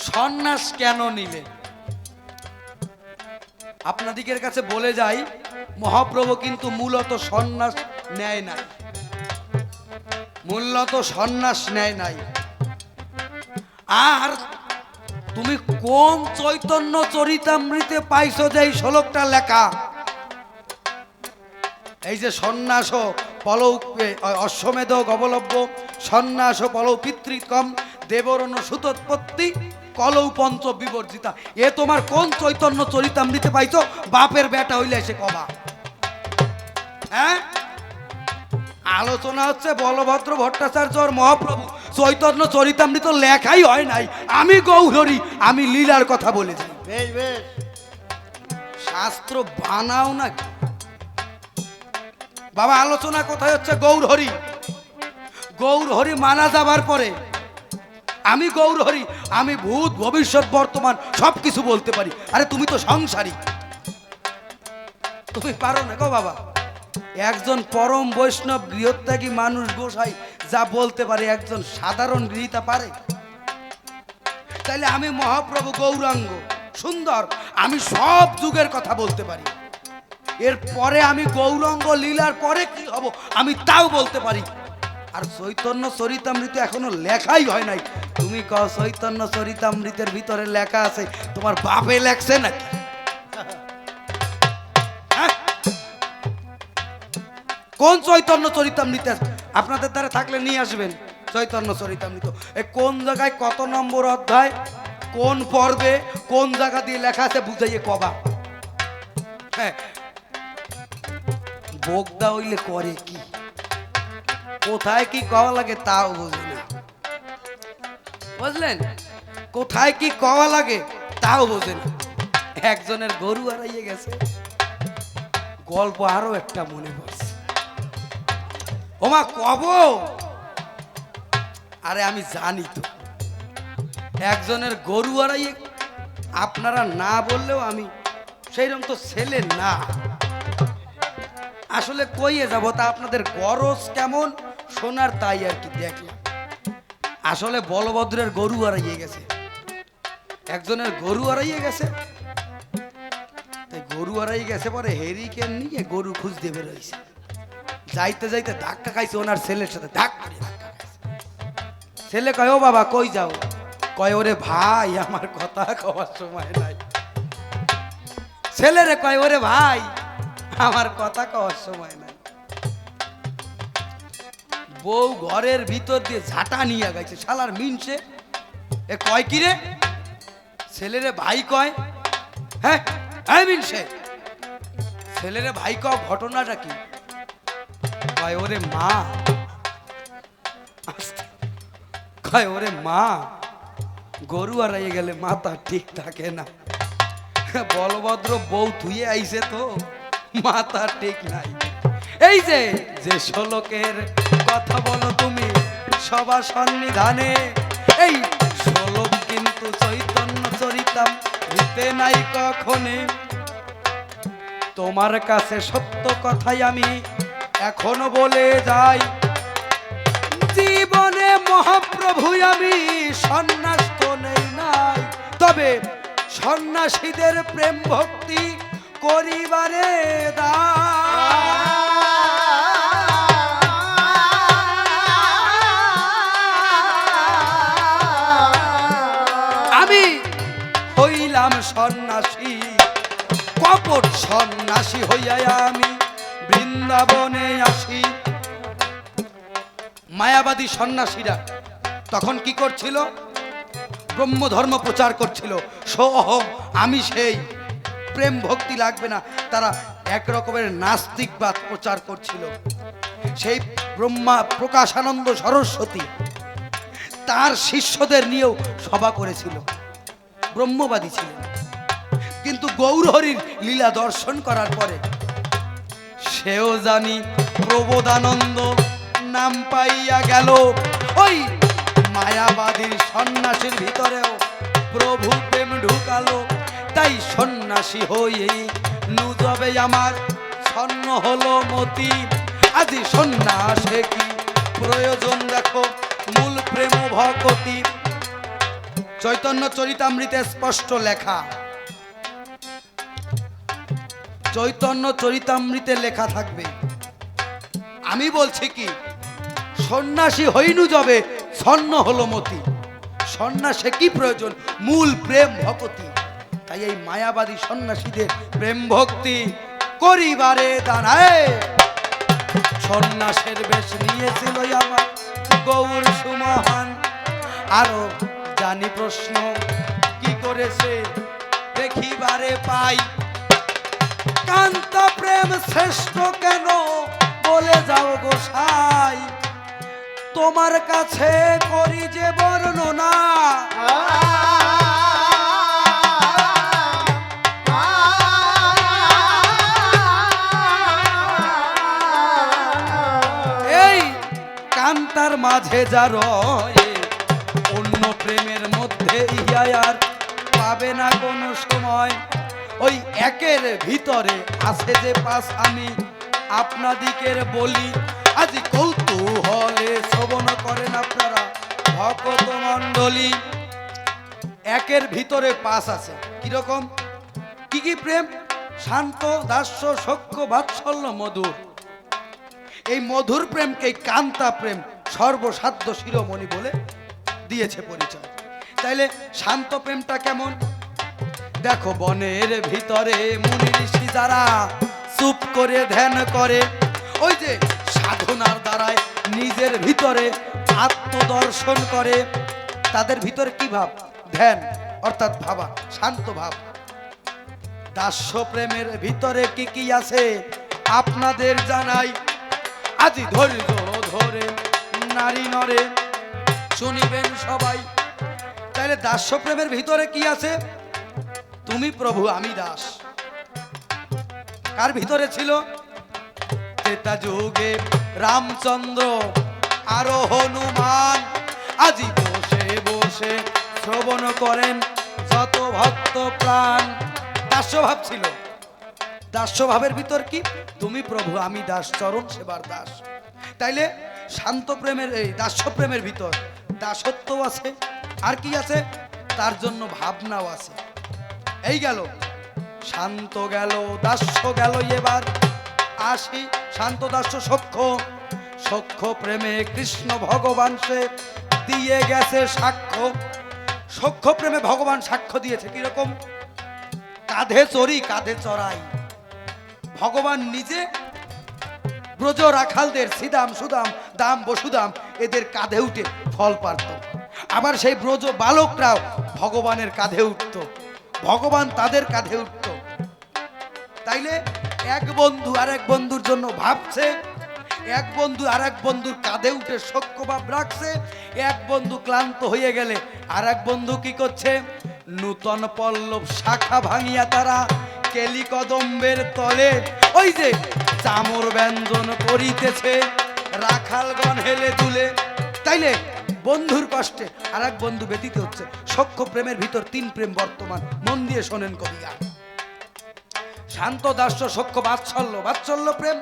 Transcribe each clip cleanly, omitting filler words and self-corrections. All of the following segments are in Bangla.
সন্ন্যাস কেন নিলে? আপনাদিকের কাছে বলে যাই, মহাপ্রভু কিন্তু মূলত সন্ন্যাস নেয় নাই, মূলত সন্ন্যাস নেয় নাই। আর তুমি কোন চৈতন্য চরিতামৃতে পাইছো যে এই শ্লোকটা লেখা? এই যে সন্ন্যাস পলৌ অশ্বমেধ গবলব্য সন্ন্যাস পলৌ পিতৃকম দেবরণ সুতোৎপত্তি কলৌ পঞ্চ বিবর্জিতা, এ তোমার কোন চৈতন্য চরিতামৃতে পাইছো? বাপের বেটা হইলে এসে কবা। হ্যাঁ, আলোচনা হচ্ছে বলভদ্র ভট্টাচার্য আর মহাপ্রভু, চৈতন্য চরিতামৃত লেখাই হয় নাই। আমি গৌরহরি, আমি লীলার কথা বলেছি। বেশ বেশ, শাস্ত্র বানাও নাকি বাবা? আলোচনা কোথায় হচ্ছে? গৌরহরি। গৌরহরি মানা যাবার পরে আমি গৌরহরি, আমি ভূত ভবিষ্যৎ বর্তমান সবকিছু বলতে পারি। আরে তুমি তো সংসারী, তুমি পারো না গো বাবা? একজন পরম বৈষ্ণব গৃহত্যাগী মানুষ গোসাই যা বলতে পারে, একজন সাধারণ গৃহীতা পারে? তাইলে আমি মহাপ্রভু গৌরাঙ্গ সুন্দর, আমি সব যুগের কথা বলতে পারি। এরপরে আমি গৌরাঙ্গ লীলার পরে কি হব আমি তাও বলতে পারি। আর চৈতন্য চরিতামৃত এখনো লেখাই হয় নাই। তুমি কও চৈতন্য চরিতামৃতের ভিতরে লেখা আছে, তোমার বাপে লেখছে নাকি? হ্যাঁ? কোন চৈতন্য চরিতামৃত আপনাদের দ্বারা থাকলে নিয়ে আসবেন। চৈতন্য চরিতামৃত কোন জায়গায়, কত নম্বর অধ্যায়, কোন পর্বে, কোন জায়গা দিয়ে লেখা আছে বুঝাইয়ে কবা। হ্যাঁ, বোগদা হইলে করে কি, কোথায় কি কওয়া লাগে তাও বুঝি না, বুঝলেন? কোথায় কি কওয়া লাগে তাও বোঝে না। একজনের গরু হারাইয়ে গেছে, গল্প আরো একটা মনে পড়ছে। ওমা কব, আরে আমি জানি তো একজনের গরু হারাইয়ে, আপনারা না বললেও আমি সেইরকম তো ছেলে না। আসলে কইয়ে যাব তা আপনাদের গরজ কেমন শোনার, তাই আর কি দেখলাম। আসলে বলভদ্রের গরু হারাইয়ে গেছে, একজনের গরু হারাইয়ে গেছে। গরু হারাইয়ে গেছে পরে হেরিকেন নিয়ে গরু খুঁজতে বেরোইছে। যাইতে যাইতে ধাক্কা খাইছে ওনার ছেলের সাথে, ধাক্কা খাইছে। ছেলে কয় ও বাবা কই যাও? কয় ওরে ভাই আমার কথা কওয়ার সময় নাই। ছেলেরে কয় ওরে ভাই আমার কথা কওয়ার সময় নাই। বউ ঘরের ভিতর দিয়ে ঝাঁটা নিয়ে গেছে, শালার মিনসে। এ কয় কি রে? ছেলেরে ভাই কয়। হ্যাঁ হ্যাঁ মিনসে, ছেলেরে ভাই কও, ঘটনাটা কি? কয় ওরে মা, কয় ওরে মা, গরু হারাইয়ে গেলে মাথা ঠিক থাকে না। বলভদ্র বউ ধুয়ে আইছে তো মাথা ঠিক নাই। এই যে যে শ্লোকের কথা বলো তুমি সবার সন্নিধানে, এই শ্লোক কিন্তু চৈতন্য চরিতামৃতে নাই কখনে। তোমার কাছে সত্য কথাই আমি এখনো বলে যাই, জীবনে মহাপ্রভু আমি সন্ন্যাস তো নেই নাই, তবে সন্ন্যাসীদের প্রেম ভক্তি করিবারে আমি হইলাম সন্ন্যাসী, কপট সন্ন্যাসী হইয়া আমি বৃন্দাবনে আসি। মায়াবাদী সন্ন্যাসীরা তখন কি করছিল? ব্রহ্মধর্ম প্রচার করছিল। সোহম, আমি সেই, প্রেম ভক্তি লাগবে না। তারা এক রকমের নাস্তিকবাদ প্রচার করছিল। সেই ব্রহ্মা প্রকাশানন্দ সরস্বতী তার শিষ্যদের নিয়েও সভা করেছিল, ব্রহ্মবাদী ছিলেন। কিন্তু গৌরহরির লীলা দর্শন করার পরে সেও জানি প্রবোধানন্দ নাম পাইয়া গেল। ওই মায়াবাদীর সন্ন্যাসীর ভিতরেও প্রভু প্রেম ঢুকালো। তাই সন্ন্যাসী হয়ে নুজবে আমার ছন্ন হলো মতি। আজি সন্ন্যাসে কি প্রয়োজন দেখো, মূল প্রেম ভকতি। চৈতন্য চরিতামৃতে স্পষ্ট লেখা, চৈতন্য চরিতামৃতে লেখা থাকবে। আমি বলছি কি, সন্ন্যাসী হইনু যবে ছন্ন হলো মতি। সন্ন্যাসে কি প্রয়োজন? মূল প্রেম ভক্তি। তাই এই মায়াবাদী সন্ন্যাসীদের প্রেম ভক্তি করিবারে দাঁড়ায় সন্ন্যাসের বেশ নিয়েছিল আমার গৌর সুমহান। আরো জানি প্রশ্ন কি করেছে দেখিবারে পাই, কান্তা প্রেম শ্রেষ্ঠ কেন বলে যাও গোসাই, তোমার কাছে করি যে বর্ণনা। এই কান্তার মাঝে যা রয়ে অন্য প্রেমের মধ্যে ইহা আর পাবে না কোনো সময়। ওই একের ভিতরে আছে যে পাশ, আমি আপনাদিকের বলি আজ কৌতূহলে শ্রবণ করেন আপনারা ভক্ত মণ্ডলী। একের ভিতরে পাশ আছে, কিরকম? কি কি প্রেম? শান্ত, দাস্য, সখ্য, বাৎসল্য, মধুর। এই মধুর প্রেমকে কান্তা প্রেম সর্বসাধ্য শিরোমণি বলে দিয়েছে পরিচয়। তাইলে শান্ত প্রেমটা কেমন? দেখো, বনের ভিতরে মুনি ঋষি যারা চুপ করে ধ্যান করে, ওই যে সাধনার দ্বারায় নিজের ভিতরে আত্মদর্শন করে, তাদের ভিতরে কি ভাব? ধ্যান, অর্থাৎ ভাবা, শান্ত ভাব। দাস্য প্রেমের ভিতরে কি কি আছে আপনাদের জানাই, আজি ধৈর্য ধরে নারী নরে শুনিবেন সবাই। তাহলে দাস্য প্রেমের ভিতরে কি আছে? তুমি প্রভু আমি দাস। কার ভিতরে ছিল? ত্রেতা যুগে রামচন্দ্র আরো হনুমান, আজি বসে বসে শ্রবণ করেন যত ভক্ত প্রাণ। দাস্যভাব ছিল। দাস্যভাবের ভিতর কি? তুমি প্রভু আমি দাস, চরণ সেবার দাস। তাইলে শান্ত প্রেমের, এই দাস্য প্রেমের ভিতর দাসত্ব আছে, আর কি আছে? তার জন্য ভাবনাও আছে। এই গেল শান্ত, গেল দাস্য, গেল এবার আসি শান্ত দাস্য সখ্য। সখ্য প্রেমে কৃষ্ণ ভগবান সে দিয়ে গেছে সাক্ষ্য। সখ্য প্রেমে ভগবান সাক্ষ্য দিয়েছে, কিরকম? কাঁধে চড়ি কাঁধে চড়াই। ভগবান নিজে ব্রজ রাখালদের সিদাম সুদাম দাম বসুদাম এদের কাঁধে উঠে ফল পারত, আবার সেই ব্রজ বালকরাও ভগবানের কাঁধে উঠত, ভগবান তাদের কাঁধে উঠত। তাইলে এক বন্ধু আরেক বন্ধুর জন্য ভাবছে, এক বন্ধু আরেক বন্ধুর কাঁধে উঠে সখ্য ভাব রাখছে। এক বন্ধু ক্লান্ত হয়ে গেলে আরেক বন্ধু কি করছে? নূতন পল্লব শাখা ভাঙিয়া তারা কেলি কদম্বের তলে ওই যে চামর ব্যঞ্জন করিতেছে, রাখালগণ হেলে তুলে। তাইলে বন্ধুর কষ্টে আরেক বন্ধু ব্যতীত হচ্ছে। সখ্য প্রেমের ভিতর তিন প্রেম বর্তমান, মন দিয়ে শোনেন কবিয়া। শান্ত দাস্য সখ্য বাৎসল্য। বাৎসল্য প্রেম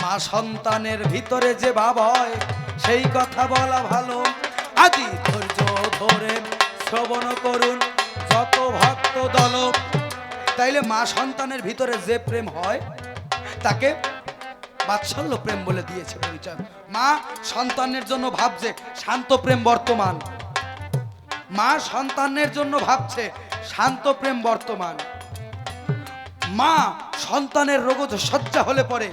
মা সন্তানের ভিতরে যে ভাব হয় সেই কথা বলা ভালো। আজি ধৈর্য ধরে শ্রবণ করুন যত ভক্ত দল। তাইলে মা সন্তানের ভিতরে যে প্রেম হয় তাকে বাৎসল্য প্রেম বলে দিয়েছে পরিচয়। মা সন্তানের জন্য ভাবছে, শান্ত প্রেম বর্তমান। মা সন্তানের জন্য ভাবছে, শান্ত প্রেম বর্তমান। মা সন্তানের রোগ শয্যা হলে পরে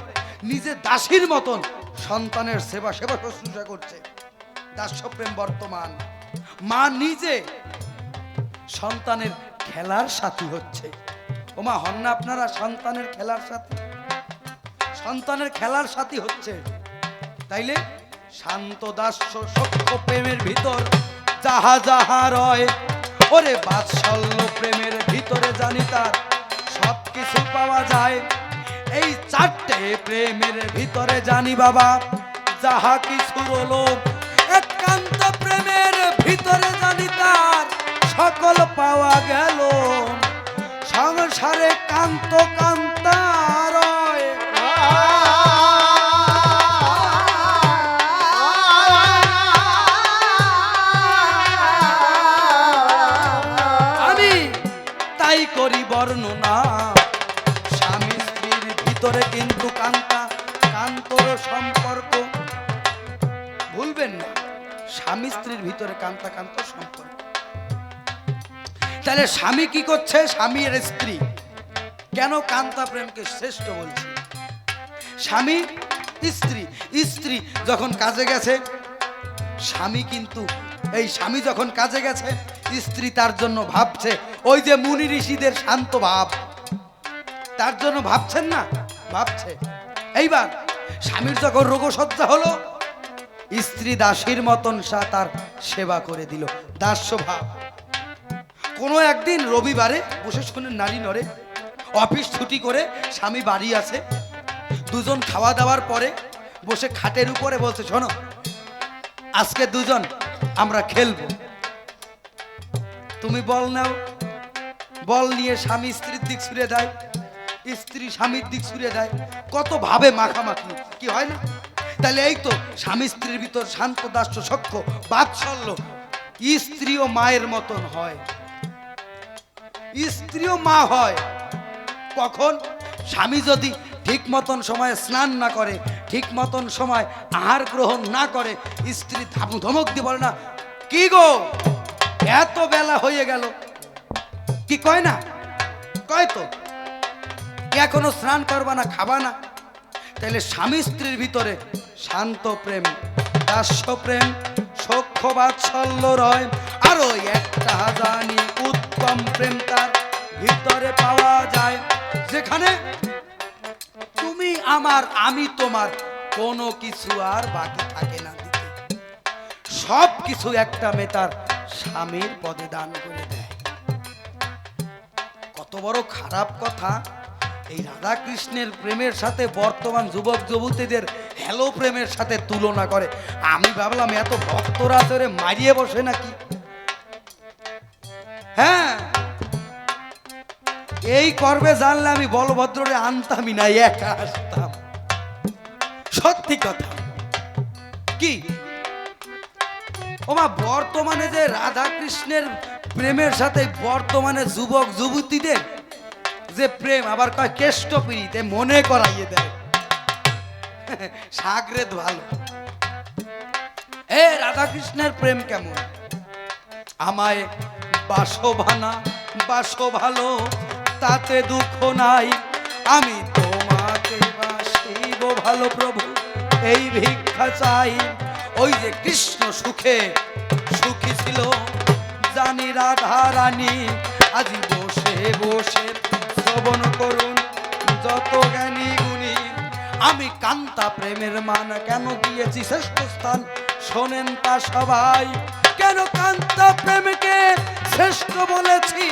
নিজে দাসীর মতন সন্তানের সেবা শুশ্রূষা করছে, দাস্য প্রেম বর্তমান। মা নিজে সন্তানের খেলার সাথী হচ্ছে। ওমা, হন না আপনারা সন্তানের খেলার সাথী? সন্তানের খেলার সাথী হচ্ছে। তাইলে শান্ত দাস্য সখ্য প্রেমের ভিতর যাহা যাহা রয়, ওরে বাৎসল্য প্রেমের ভিতরে জানি তার সব কিছু পাওয়া যায়। এই চারটে প্রেমের ভিতরে জানি বাবা যাহা কিছু রলো, একান্ত প্রেমের ভিতরে জানি তার সকল পাওয়া গেল। সংসারে কান্ত কান্তারয়, তাই করি বর্ণনা। স্বামী স্ত্রীর ভিতরে কিন্তু কান্তা কান্তর সম্পর্ক, ভুলবেন না, স্বামী স্ত্রীর ভিতরে কান্তা কান্তর সম্পর্ক। তাহলে স্বামী কি করছে? স্বামী আর স্ত্রী কেন কান্তা প্রেমকে শ্রেষ্ঠ বলছে? স্বামী স্ত্রী, স্ত্রী যখন কাজে গেছে, স্বামী কিন্তু এই স্বামী যখন কাজে গেছে, স্ত্রী তার জন্য ভাবছে, ওই যে মুনি ঋষিদের শান্ত ভাব, তার জন্য ভাবছেন না? ভাবছে। এইবার স্বামীর যখন রোগশয্যা হলো, স্ত্রী দাসীর মতন তার সেবা করে দিল, দাস্য ভাব। কোনো একদিন রবিবারে বসে শুনেন নারী নরে, অফিস ছুটি করে স্বামী বাড়ি আছে, দুজন খাওয়া দাওয়ার পরে বসে খাটের উপরে বলছে, শোনো আজকে দুজন আমরা খেলবো, তুমি বল নাও। বল নিয়ে স্বামী স্ত্রীর দিক ছুড়ে দেয়, স্ত্রী স্বামীর দিক ছুড়ে দেয়, কত ভাবে মাখামাখি, কি হয় না? তাহলে এই তো স্বামী স্ত্রীর ভিতর শান্ত দাস্য সখ্য বাৎসল্য, স্ত্রীও মায়ের মতন হয়, স্ত্রীও মা হয়। কখন? স্বামী যদি ঠিক মতন সময়ে স্নান না করে, ঠিক মতন সময় আহার গ্রহণ না করে, স্ত্রী ধমক দিয়ে বলে না, কি গো এত বেলা হয়ে গেল, কি কয় না? কয় তো, এখনো স্নান করবা না, খাবা না। তাহলে স্বামী স্ত্রীর ভিতরে শান্ত প্রেম, দাস্য প্রেম, সখ্য বাৎসল্য রয়। আরো একটা জানি উত্তম প্রেম তার ভিতরে পাওয়া যায়, যেখানে তুমি আমার আমি তোমার, কোনো কিছু আর বাকি থাকে না দিতে, সব কিছু একটা মেয়ে তার স্বামীর পদে দান করে দেয়। কত বড় খারাপ কথা! এই রাধা কৃষ্ণের প্রেমের সাথে বর্তমান যুবক যুবতীদের হ্যালো প্রেমের সাথে তুলনা করে। আমি ভাবলাম এত ভক্তরা ধরে মারিয়ে বসে নাকি। হ্যাঁ, এই করবে জানলে আমি বলভদ্রে আনতামই না, একা আসতাম। সত্যি কথা কি ওমা, বর্তমানে যে রাধা কৃষ্ণের প্রেমের সাথে বর্তমানে যুবক যুবতীদের যে প্রেম, আবার কয় কেষ্ট পীড়িতে মনে করাইয়ে দেয় সাগরে ভালো। এ রাধা কৃষ্ণের প্রেম কেমন? আমায় বাসবানা বাসো ভালো, তাতে দুঃখ নাই, আমি তোমাকে বাসিব ভালো প্রভু, এই ভিক্ষা চাই। ওই যে কৃষ্ণ সুখে সুখী ছিল জানি রাধা রানী, আজি বসে বসে শ্রবণ করুন যত জ্ঞানী গুণী। আমি কান্তা প্রেমের মান কেন দিয়েছি শ্রেষ্ঠ স্থান, শোনেন তা সবাই। কেন কান্তা প্রেমকে শ্রেষ্ঠ বলেছি,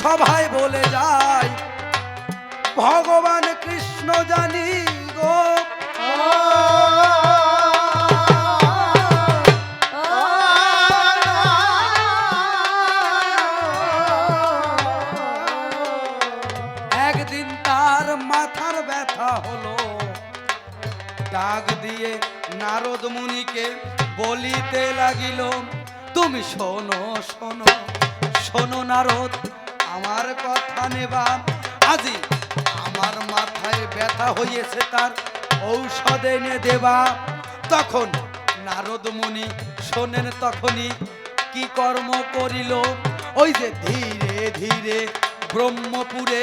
সবাই বলে যায় ভগবান কৃষ্ণ জানি গো। একদিন তার মাথার ব্যথা হলো, ডাক দিয়ে নারদ মুনিকে বলিতে লাগিল, তুমি শোনো শোনো শোনো নারদ, আমার কথা নেবা, আজি আমার মাথায় ব্যথা হয়েছে, তার ঔষধ এনে দেবা। তখন নারদ মুনি শোনেন, তখনই কি কর্ম করিল, ওই যে ধীরে ধীরে ব্রহ্মপুরে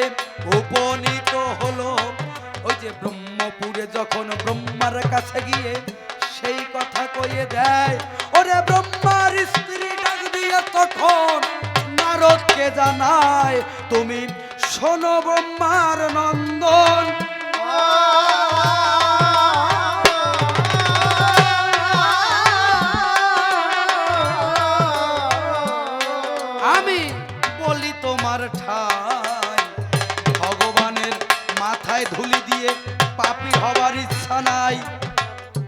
উপনীত হলো। ওই যে ব্রহ্মপুরে যখন ব্রহ্মার কাছে গিয়ে সেই কথা কইয়ে দেয়, ওরে ব্রহ্মার স্ত্রী ডাক দিয়ে তখন নারদকে জানায়, তুমি শোনো ব্রহ্মার নন্দন, আমি বলি তোমার ঠাই, ভগবানের মাথায় ধুলি দিয়ে পাপী হবার ইচ্ছা নাই।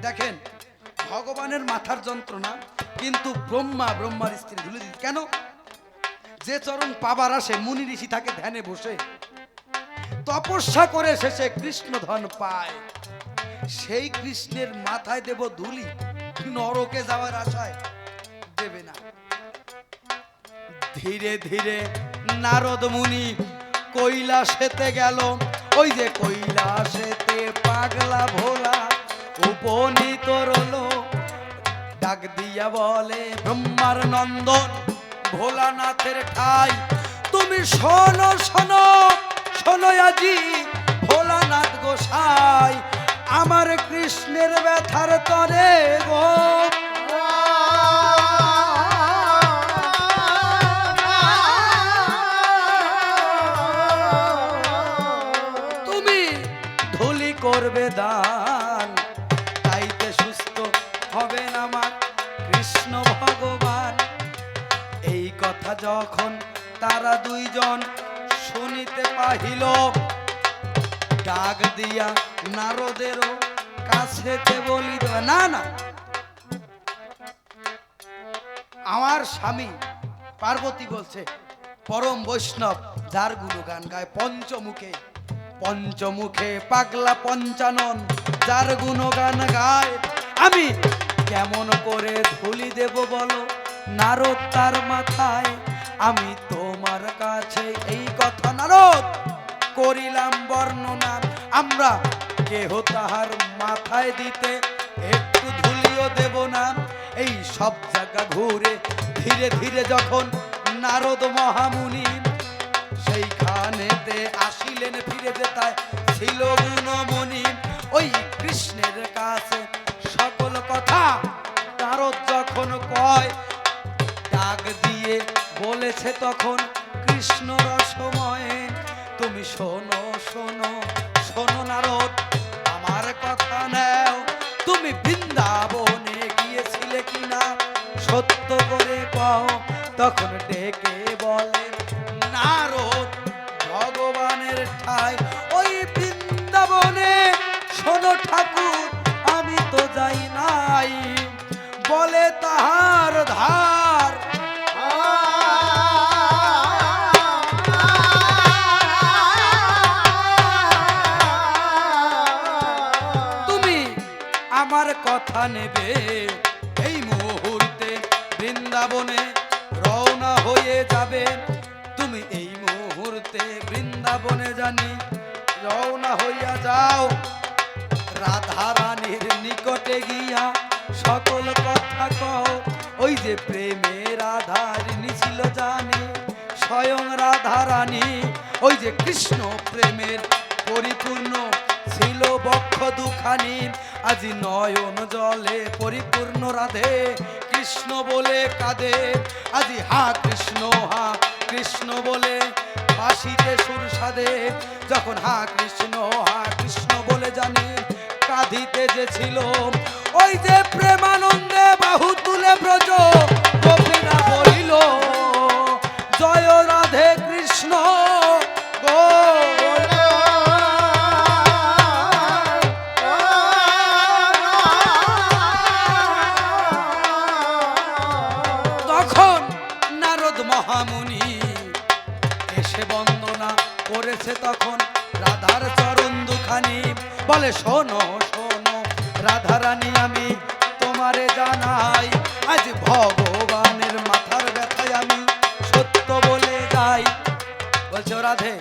দেখেন, ভগবানের মাথার যন্ত্রণা, কিন্তু ব্রহ্মার স্ত্রী ধুলি দিচ্ছে কেন? যে চরণ পাবার আসে, মুনি ঋষি থাকে ধ্যানে বসে, তপস্যা করে শেষে কৃষ্ণ ধন পায়, সেই কৃষ্ণের মাথায় দেব ধুলি, নরকে যাওয়ার আশায় দেবে না। ধীরে ধীরে নারদ মুনি কৈলাসেতে গেল, ওই যে কৈলাসেতে পাগলা ভোলা উপনীত রলো। ডাক দিয়া বলে ব্রহ্মার নন্দন ভোলানাথের ঠাই, তুমি শোনো শোনো শোনো আজি ভোলানাথ গোসাই, আমার কৃষ্ণের ব্যথার তরে গো। তুমি ধুলি করবে দান, তাইতে সুস্থ হবেন আমার কৃষ্ণ ভগবান। এই কথা যখন তারা দুইজন শুনিতে পাহিল, ডাক দিয়া নারদেরও কাছেতে বলিল, না না, আমার স্বামী পার্বতী বলছে পরম বৈষ্ণব যার গুণগান গায় পঞ্চমুখে, পঞ্চমুখে পাগলা পঞ্চানন যার গুণগান গায়, আমি কেমন করে ধুলি দেব বলো নারদ তার মাথায়। আমি তোমার কাছে এই কথা নারদ করিলাম বর্ণনা, আমরা কেহ তাহার মাথায় দিতে একটু ধুলিও দেব না। এই সব জায়গা ঘুরে ধীরে ধীরে যখন নারদ মহামুনি সেইখানেতে আসিলেন, ফিরে যেতায় ছিল গুণমণি। ওই কৃষ্ণের কাছে সকল কথা নারদ যখন কয়, ডাক দিয়ে বলেছে তখন কৃষ্ণ রসময়ে, তুমি শোনো শোনো শোনো নারদ আমার কথা নাও, তুমি বৃন্দাবনে গিয়েছিলে কিনা সত্য করে কও। তখন ডেকে বলে নারদ ভগবানের ঠাই ওই বৃন্দাবনে, শোনো ঠাকুর আমি তো যাই নাই, বলে তাহার ধার। তুমি আমার কথা নেবে এই মুহূর্তে বৃন্দাবনে রওনা হয়ে যাবে, তুমি এই মুহূর্তে বৃন্দাবনে জানি রওনা হইয়া যাও। রাধা রানীর নিকটে গিয়া সকল কথা কও, ওই যে প্রেমে রাধা রানী ছিল জানি স্বয়ং রাধা রানী, ওই যে কৃষ্ণ প্রেমের পরিপূর্ণ ছিল বক্ষ দুখানি, আজি নয়ন জলে পরিপূর্ণ রাধে কৃষ্ণ বলে কাঁদে, আজি হা কৃষ্ণ বলে বাঁশিতে সুর সাধে। যখন হা কৃষ্ণ বলে জানি কাঁদিতে যে ছিল, ওই যে প্রেমানন্দে বাহু তুলে ব্রজ গোপীরা বলিল, জয় রাধে কৃষ্ণ গো। তখন নারদ মহামুনি এসে বন্দনা করেছে তখন রাধার চরণ দুখানি, বলে শোনো শোনো রাধা রানী আমি তোমারে জানাই, আজ ভগবানের মাথার ব্যথায় আমি সত্য বলে যাই। বলছো রাধে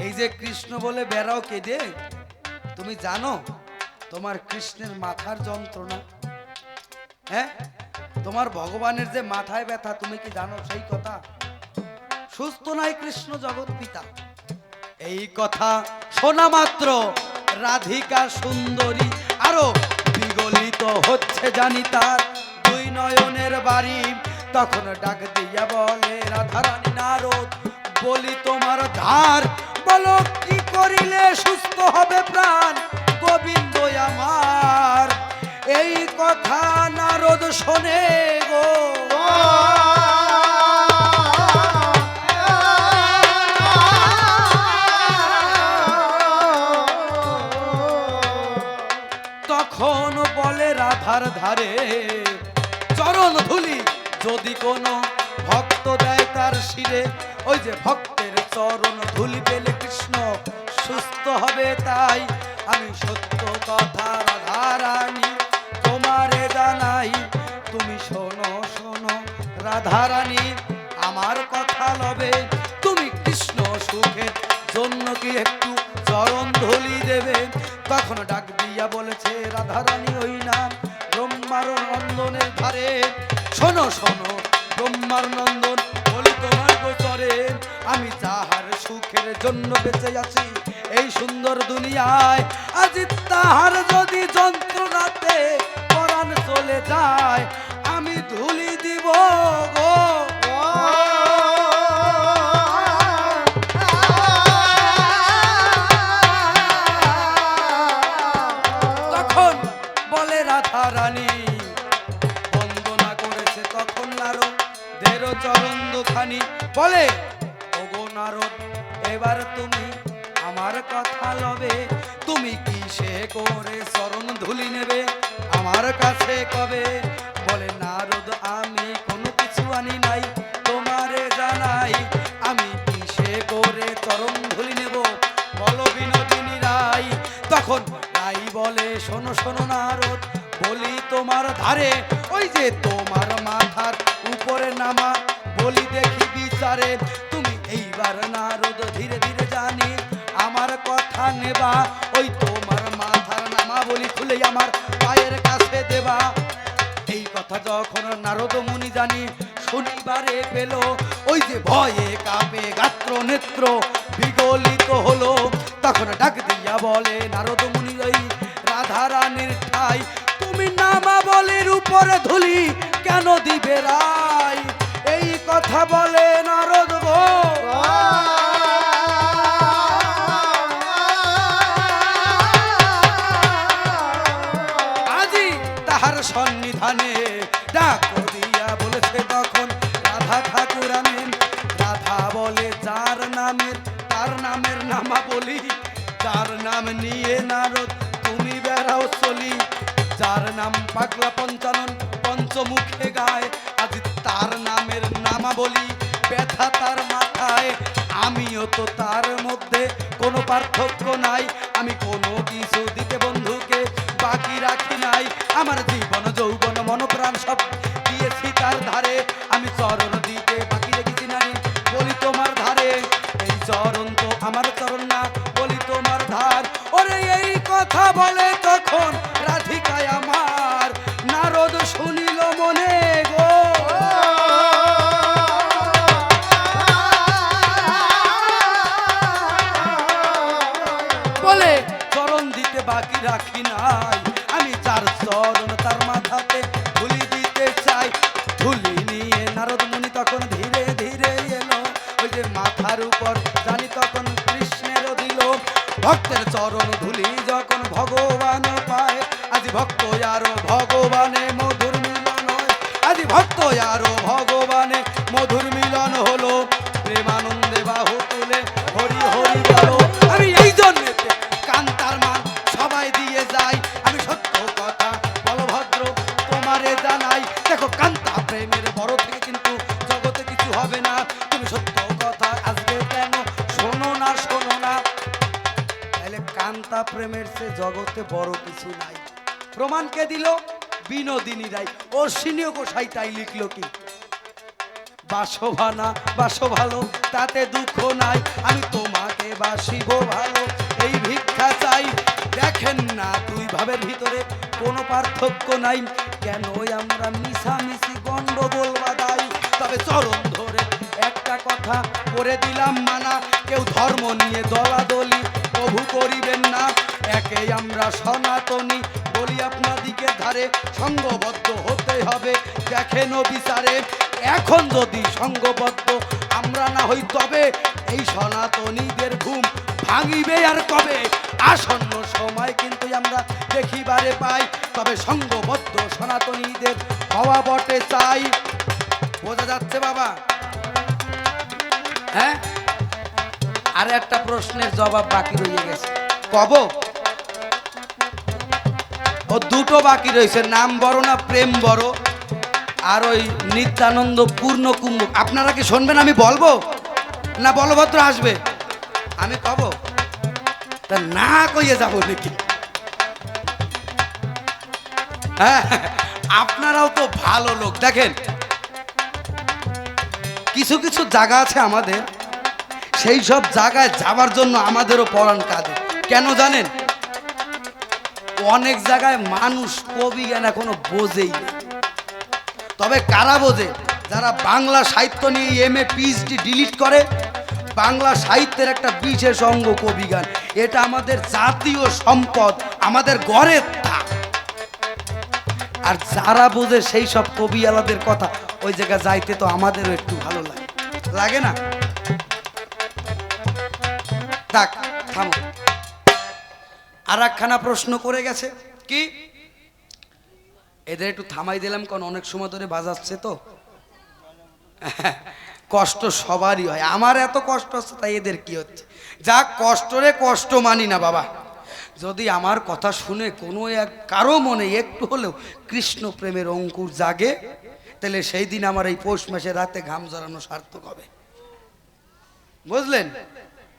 এই যে কৃষ্ণ বলে বেড়াও কেঁদে, তুমি জানো তোমার কৃষ্ণের মাথার যন্ত্রণা? হ্যাঁ, তোমার ভগবানের যে মাথায় ব্যথা তুমি কি জানো সেই কথা? সুস্থ নাই কৃষ্ণ জগৎ পিতা। এই কথা শোনা মাত্র রাধিকা সুন্দরী আরো বিগলিত হচ্ছে জানি তার দুই নয়নের বাড়ি। তখন ডাক দিয়া বলে রাধা রানী নারদ বলি তোমার ধার, বলো কি করিলে সুস্থ হবে প্রাণ গোবিন্দ আমার। এই কথা নারদ শোনে গো, তখন বলে রাধার ধারে চরণ ধুলি যদি কোনো ভক্ত দেয় তার শিরে, ওই যে ভক্তের চরণ ধুলি পেলে কৃষ্ণ সুস্থ হবে। তাই আমি সত্য কথা রাধা রানী তোমারে জানাই, তুমি শোনো শোনো রাধা রানী আমার কথা লবে, তুমি কৃষ্ণ সুখের জন্য কি একটু চরণ ধুলি দেবে? তখন ডাক দিয়া বলেছে রাধারানী ওই নাম ব্রহ্মার নন্দনের ধারে। শোনো শোনো ব্রহ্মার নন্দন বলি তোমার গোচরে, আমি যাহার সুখের জন্য বেঁচে আছি এই সুন্দর দুনিয়ায়, আজ তাহার যদি যন্ত্রণাতে পরাণ চলে যায় আমি ধুলি দিব গো। তখন বলে রাধা রানী বন্দনা করেছে তখন নারদের চরণ দুখানি, বলে ওগো নারদ এবার তুমি আমার কথা লবে, তুমি কিসে করে চরণ ধুলি নেবে আমার কাছে কবে? বলে নারদ আমি কোনো কিছু আনি নাই তোমারে জানাই, আমি কিসে করে চরণ ধুলি নেব বলো বিনোদিনী রাই। তখন রাই বলে শোনো শোনো নারদ বলি তোমার ধারে, ওই যে তোমার মাথার উপরে নামা বলি দেখি বিচারে, তুমি এইবার নারদ ধীরে ধীরে জানি আমার কথা নেবা, ওই তোমার মাথার নামা বলি খুলে আমার পায়ের কাছে দেবা। এই কথা যখন নারদ মুনি জানি শনিবারে পেল, ওই যে ভয়ে কাঁপে গাত্র নেত্র বিগলিত হলো। তখন ডাক দিয়া বলে নারদ মুনি ওই রাধারানীর ঠাই, তুমি নামা বলির উপরে ধুলি কেন দিবে রাই? এই কথা বলে নারদ গো। আজি তাহার সন্নিধানে ডাক দিয়া বলেছে তখন রাধা ঠাকুর আমি। রাধা বলে যার নামের তার নামের নামা বলি, যার নাম নিয়ে নারদ তুমি বেড়াও চলি, যার নাম পাগলা পঞ্চানন পঞ্চমুখে গায়, আজ তার নামের নামা বলি ব্যথা তার মাথায়, আমিও তো তার মধ্যে কোনো পার্থক্য নাই, আমি কোনো কিছু দিতে বন্ধুকে বাকি রাখি নাই, আমার জীবন যৌবন মন প্রাণ সব দিয়েছি তার ধারে, আমি চরণ দিতে বাকি রেখেছি নারী বলি তোমার ধারে, এই চরণ তো আমার চরণ না বলি তোমার ধার। ওরে এই কথা বলে তখন রাধিকায় আমার নারদ শুনিল মনে গো। বলে চরণ দিতে বাকি রাখি নাই, আমি যার চরণ তার মাথাতে ধুলি দিতে চাই। ধুলি নিয়ে নারদ মুনি তখন ধীরে ধীরে এলো, ওই যে মাথার উপর জানি তখন কৃষ্ণের দিল। ভক্তের চরণ ধুলি যখন ভগবান পায়, আজ ভক্ত আরো ভগবানে মধুর মিলন হয়, আজ ভক্ত আরো ভগবানে মধুর মিলন হলো, প্রেমানন্দে বাহু তুলে হরি হরি বলো। আমি এই জন্যেতে কান্তার মান সবাই দিয়ে যাই, আমি সত্য কথা বলভদ্র তোমারে জানাই। দেখো কান্তা প্রেমের বড় থেকে কিন্তু জগতে কিছু হবে না, তুমি সত্য কথা আজকে কেন শোনো না শোনো না। তাহলে কান্তা প্রেমের সে জগতে বড় কিছু নাই। প্রমাণ কে দিল? বিনোদিনী রাই। অশ্বিনীয় গোসাই তাই লিখলো কি বাসো ভানা বাসো ভালো তাতে দুঃখ নাই, আমি তোমাকে বাসিব ভালো এই ভিক্ষা চাই। দেখেন না দুই ভাবের ভিতরে কোনো পার্থক্য নাই, কেন আমরা মিশামিশি গন্ডগোল বাঁধাই? তবে চরণ ধরে একটা কথা করে দিলাম মানা, কেউ ধর্ম নিয়ে দলাদলি প্রভু করিবেন না, একে আমরা সনাতনী বলি আপনাদিকে ধারে, সঙ্গবদ্ধ হতে হবে দেখেন বিচারে। এখন যদি সঙ্গবদ্ধ আমরা না হই তবে এই সনাতনীদের ঘুম ভাঙিবে আর কবে? আসন্ন সময় কিন্তু আমরা দেখিবারে পাই, তবে সঙ্গবদ্ধ সনাতনীদের হওয়া বটে চাই। বোঝা যাচ্ছে বাবা? হ্যাঁ, আর একটা প্রশ্নের জবাব বাকি রয়ে গেছে, কব? ও দুটো বাকি রয়েছে, নাম বড় না প্রেম বড়? আর ওই নিত্যানন্দ পূর্ণ কুম্ভ। আপনারা কি শুনবেন আমি বলবো না বলভদ্র আসবে? আমি কব? তা না কইয়ে যাবো নাকি? হ্যাঁ, আপনারাও তো ভালো লোক। দেখেন কিছু কিছু জায়গা আছে আমাদের, সেই সব জায়গায় যাবার জন্য আমাদেরও পরাণ কাঁদে। কেন জানেন? অনেক জায়গায় মানুষ কবি জ্ঞান এখনো বোঝেই না। তবে কারা বোঝে? যারা বাংলা সাহিত্য নিয়ে MA PhD ডিলিট করে। বাংলা সাহিত্যের একটা বিশেষ অঙ্গ কবি গান, এটা আমাদের জাতীয় সম্পদ, আমাদের গড়ের থাক। আর যারা বোঝে সেই সব কবি আলাদের কথা, ওই জায়গায় যাইতে তো আমাদেরও একটু ভালো লাগে, লাগে না? থাক, থামো। আর একখানা প্রশ্ন করে গেছে কি, এদের একটু থামাই দিলাম কারণ অনেক সময় ধরে বাজাচ্ছে তো। কষ্ট সবারই হয়, আমার এত কষ্ট হচ্ছে তাই এদের কি হচ্ছে? যা কষ্টরে কষ্ট মানি না বাবা। যদি আমার কথা শুনে কোনো কারো মনে একটু হলেও কৃষ্ণ প্রেমের অঙ্কুর জাগে, তাহলে সেই দিন আমার এই পৌষ মাসে রাতে ঘাম জড়ানো সার্থক হবে, বুঝলেন?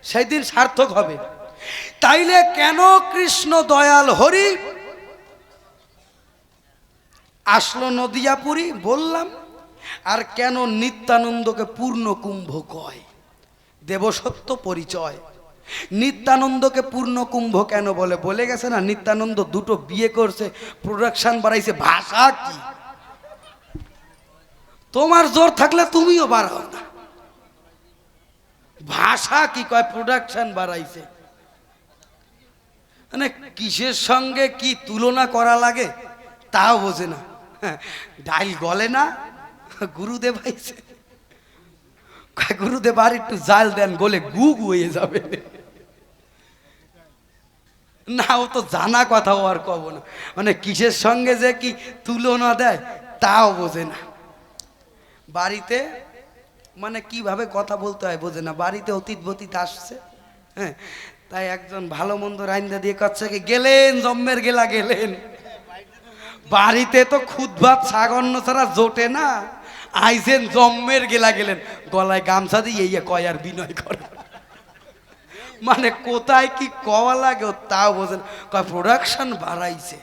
সেই দিন সার্থক হবে। তাইলে কেন কৃষ্ণ দয়াল হরি আসলো নদিয়াপুরী বললাম। আর কেন নিত্যানন্দকে পূর্ণ কুম্ভ কয়? দেবসত্য পরিচয়। নিত্যানন্দকে পূর্ণ কুম্ভ কেন বলে? বলে গেছে না, নিত্যানন্দ দুটো বিয়ে করছে, প্রোডাকশন বাড়াইছে। ভাষা কি? তোমার জোর থাকলে তুমিও বাড়াও না। ভাষা কি কয়? প্রোডাকশন বাড়াইছে। মানে কিসের সঙ্গে কি তুলনা করা লাগে তাও বোঝে না। ডাইল গলে না, গুরুদেব আইছে, গুরুদেব আর একটু জাল দেন, গলে গু গু হয়ে যাবে না। ও তো জানা কথা, ও আর কব না। মানে কিসের সঙ্গে যে কি তুলনা দেয় তাও বোঝে না। বাড়িতে মানে কিভাবে কথা বলতে হয় বোঝে না। বাড়িতে অতীত বতীত আসছে, হ্যাঁ, তাই একজন ভালো মন্দ রাইন্দা দিয়ে কাছে গেলেন, জম্মের গেলা গেলেন। বাড়িতে তো খুদ ভাত ছাগন্ন ছাড়া জোটে না, আইসেন জম্মের গেলা গেলেন, গলায় গামছা দিয়ে ইয়ে কয় আর বিনয় করে। মানে কোথায় কি কওয়া লাগে তাও বোঝেন। কয় প্রোডাকশন বাড়াইছে।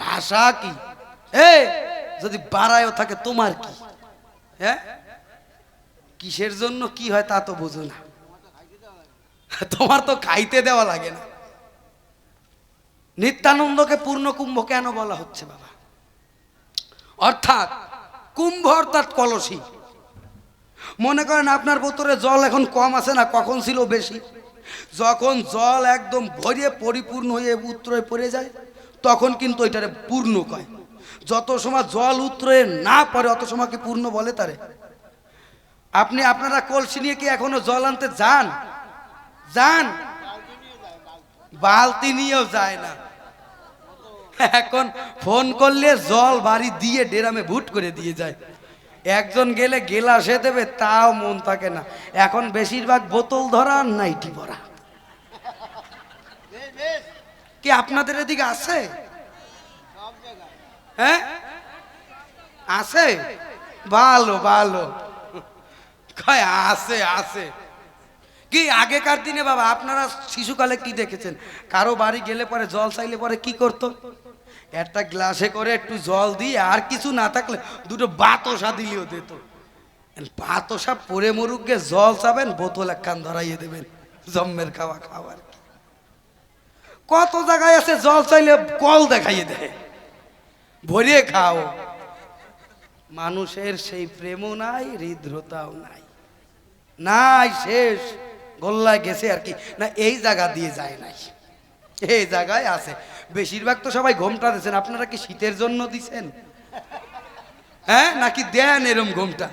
ভাষা কি? যদি বাড়ায়ও থাকে তোমার কি? হ্যাঁ, কিসের জন্য কি হয় তা তো বোঝো না। তোমার তো খাইতে দেওয়া লাগে না। নিত্যানন্দকে পূর্ণ কুম্ভ কেন বলা হচ্ছে বাবা? অর্থাৎ কুম্ভ অর্থাৎ কলসি। মনে করেন আপনার বোতলে জল এখন কম আছে না, কখন ছিল বেশি? যখন জল একদম ভরিয়ে পরিপূর্ণ হয়ে উত্তরে পড়ে যায় তখন কিন্তু ওইটারে পূর্ণ কয়। যত সময় জল উত্তরে না পড়ে অত সময় কি পূর্ণ বলে তারে? আপনারা কলসি নিয়ে কি এখনো জল আনতে যান? যান? বালতি নিয়েও যায় না। এখন ফোন করলে জল বাড়ি দিয়ে ডেরামে ভুট করে দিয়ে যায়। একজন গেলে গেলাসে দেবে তাও মন থাকে না। এখন বেশিরভাগ বোতল ধরা আর নাইটি ভরা। কি আপনাদের এদিকে আছে? হ্যাঁ আছে, ভালো ভালো। কয় আছে আছে। কি আগেকার দিনে বাবা আপনারা শিশুকালে কি দেখেছেন? কারো বাড়ি গেলে পরে জল চাইলে পরে কি করতো? একটা গ্লাসে করে একটু জল দিয়ে আর কিছু না থাকলে দুটো বাতসা দিলেও দিত। বাতসা পরে মরুক গে, জল চাবেন বোতল একখান ধরাইয়ে দেবেন, জম্মের খাওয়া খাবার। কত জায়গায় আছে জল চাইলে কল দেখাইয়ে দেয়, ভরিয়ে খাও। মানুষের সেই প্রেমও নাই, হৃদ্রতাও নাই, নাই, শেষ গোল্লায় গেছে আর কি। না এই জায়গা দিয়ে যায় নাই, এই জায়গায় আছে। বেশিরভাগ তো সবাই ঘোমটা দিচ্ছেন। আপনারা কি শীতের জন্য দিছেন? হ্যাঁ, নাকি দেন এরম ঘোমটা?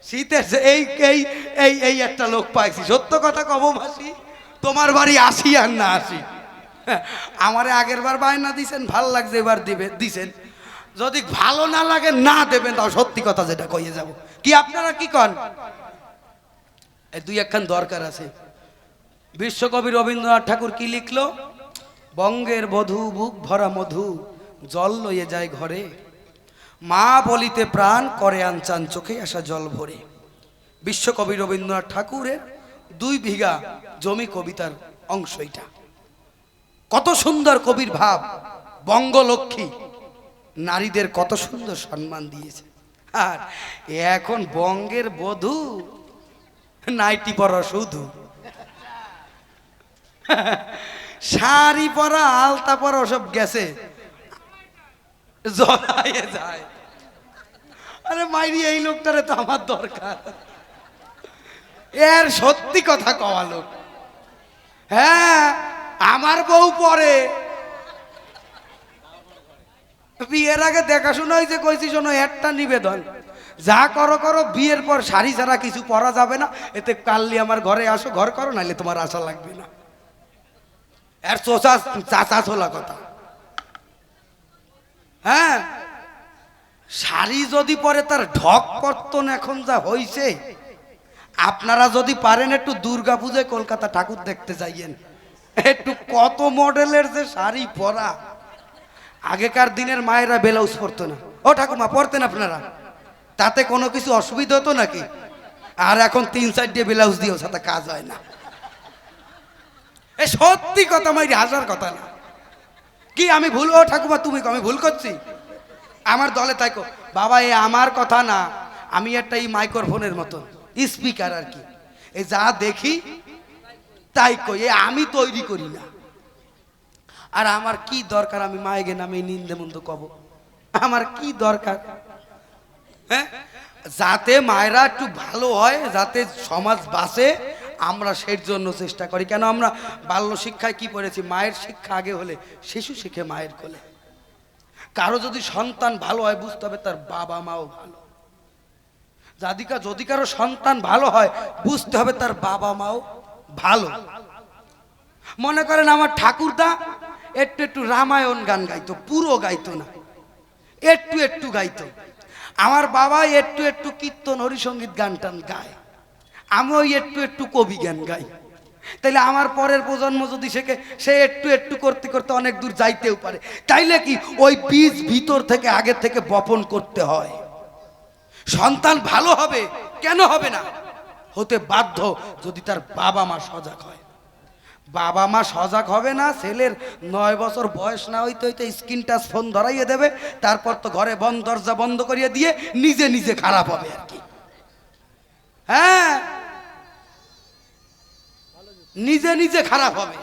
শীতের এই এই এই এই একটা লোক পাইছি, সত্য কথা কব ভাসি, তোমার বাড়ি আসি আর না আসি, আমারে আগের বার বায়না দিছেন, ভাল লাগছে, এবার দিছেন। যদি ভালো না লাগে না দেবেন, তাও সত্যি কথা যেটা কইয়ে যাব। কি আপনারা কি কন? এই দুই একখান দরকার আছে। বিশ্বকবি রবীন্দ্রনাথ ঠাকুর কি লিখলো? বঙ্গের বধূ বুক ভরা মধু, জল লইয়ে যায় ঘরে, মা বলিতে প্রাণ করে আনচান, চোখে আসা জল ভরে। বিশ্বকবি রবীন্দ্রনাথ ঠাকুরের 2 বিঘা জমি কবিতার অংশ এটা। কত সুন্দর কবির ভাব। বঙ্গলক্ষ্মী নারীদের কত সুন্দর সম্মান দিয়েছে। আর এখন বঙ্গের বধূ নাইটি পরা শুধু, শাড়ি পরা আলতা পরা সব গেছে, জড়াইয়ে যায়। আরে মাইরি, এই লোকটারে তো আমার দরকার, এর সত্যি কথা কওয়া লোক। হ্যাঁ, আমার বউ পরে বিয়ের আগে দেখাশোনা হয়েছে, কইছি শোনো একটা নিবেদন, যা করো করো, বিয়ের পর শাড়ি ছাড়া কিছু পরা যাবে না, এতে কাললি আমার ঘরে আসো, ঘর করো, নাইলে তোমার আশা লাগবে না। এর চোচা চাচা ছোলা কথা। হ্যাঁ, শাড়ি যদি পরে তার ঢক কর্তন এখন যা হইছে, আপনারা যদি পারেন একটু দুর্গা পূজায় কলকাতা ঠাকুর দেখতে যাইয়েন, একটু কত মডেলের যে শাড়ি পরা। আগেকার দিনের মায়েরা ব্লাউজ পরতো না, ও ঠাকুমা পরতেন আপনারা, তাতে কোনো কিছু অসুবিধা হতো নাকি? আর এখন 3-4টে ব্লাউজ দিয়েও সাথে কাজ হয় না। এ সত্যি কথা, মাইরি হাসার কথা না। কি আমি ভুল? ও ঠাকুমা তুমি আমি ভুল করছি? আমার দলে তাই কো বাবা, এ আমার কথা না, আমি একটা এই মাইক্রোফোনের মতো স্পিকার আর কি, এই যা দেখি তাই কই, এ আমি তৈরি করি না। আর আমার কি দরকার আমি মায়েগে নামে নিন্দে মন্দ কব? আমার কি দরকার? হ্যাঁ, যাতে মায়েরা একটু ভালো হয়, যাতে সমাজ বাঁচে, আমরা সেই জন্য চেষ্টা করি। কেন আমরা বাল্য শিক্ষায় কি পড়েছি? মায়ের শিক্ষা আগে হলে শিশু শিখে মায়ের কোলে। কারো যদি সন্তান ভালো হয়, বুঝতে হবে তার বাবা মাও ভালো। যদি কারো সন্তান ভালো হয়, বুঝতে হবে তার বাবা মাও ভালো। মনে করেন আমার ঠাকুরদা একটু একটু রামায়ণ গান গাইতো, পুরো গাইতো না, একটু একটু গাইতো। আমার বাবা একটু একটু কীর্তন হরিসঙ্গীত গান টান গায়, আমিও একটু একটু কবি গান গাই। তাইলে আমার পরের প্রজন্ম যদি শেখে, সে একটু একটু করতে করতে অনেক দূর যাইতেও পারে। তাইলে কি ওই বীজ ভিতর থেকে আগে থেকে বপন করতে হয়। সন্তান ভালো হবে, কেন হবে না? হতে বাধ্য যদি তার বাবা মা সজাগ হয়। বাবা মা সজাগ হবে না, ছেলের 9 বছর বয়স না হইতে হইতে স্ক্রিন টাচ ফোন ধরাইয়ে দেবে, তারপর তো ঘরে দরজা বন্ধ করিয়ে দিয়ে নিজে নিজে খারাপ হবে আর কি। হ্যাঁ, নিজে নিজে খারাপ হবে।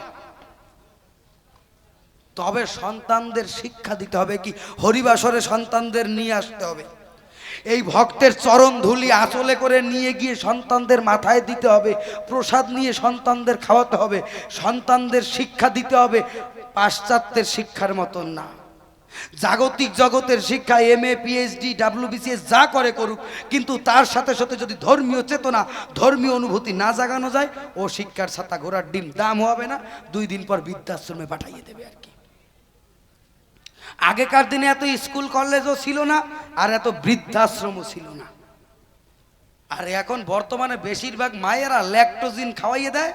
তবে সন্তানদের শিক্ষা দিতে হবে কি, হরিবাসরে সন্তানদের নিয়ে আসতে হবে। এই ভক্তের চরণ ধুলি আঁচলে করে নিয়ে গিয়ে সন্তানদের মাথায় দিতে হবে, প্রসাদ নিয়ে সন্তানদের খাওয়াতে হবে, সন্তানদের শিক্ষা দিতে হবে পাশ্চাত্যের শিক্ষার মতন না। জাগতিক জগতের শিক্ষা MA PhD WBCS যা করে করুক, কিন্তু তার সাথে সাথে যদি ধর্মীয় চেতনা, ধর্মীয় অনুভূতি না জাগানো যায়, ও শিক্ষার ছাতা ঘোড়ার ডিম, দাম হবে না, 2 দিন পর বৃদ্ধাশ্রমে পাঠাইয়ে দেবে আর কি। আগেকার দিনে এত স্কুল কলেজও ছিল না, আর এত বৃদ্ধাশ্রমও ছিল না। আর এখন বর্তমানে বেশিরভাগ মায়েরা ল্যাকটোজিন খাওয়াইয়ে দেয়,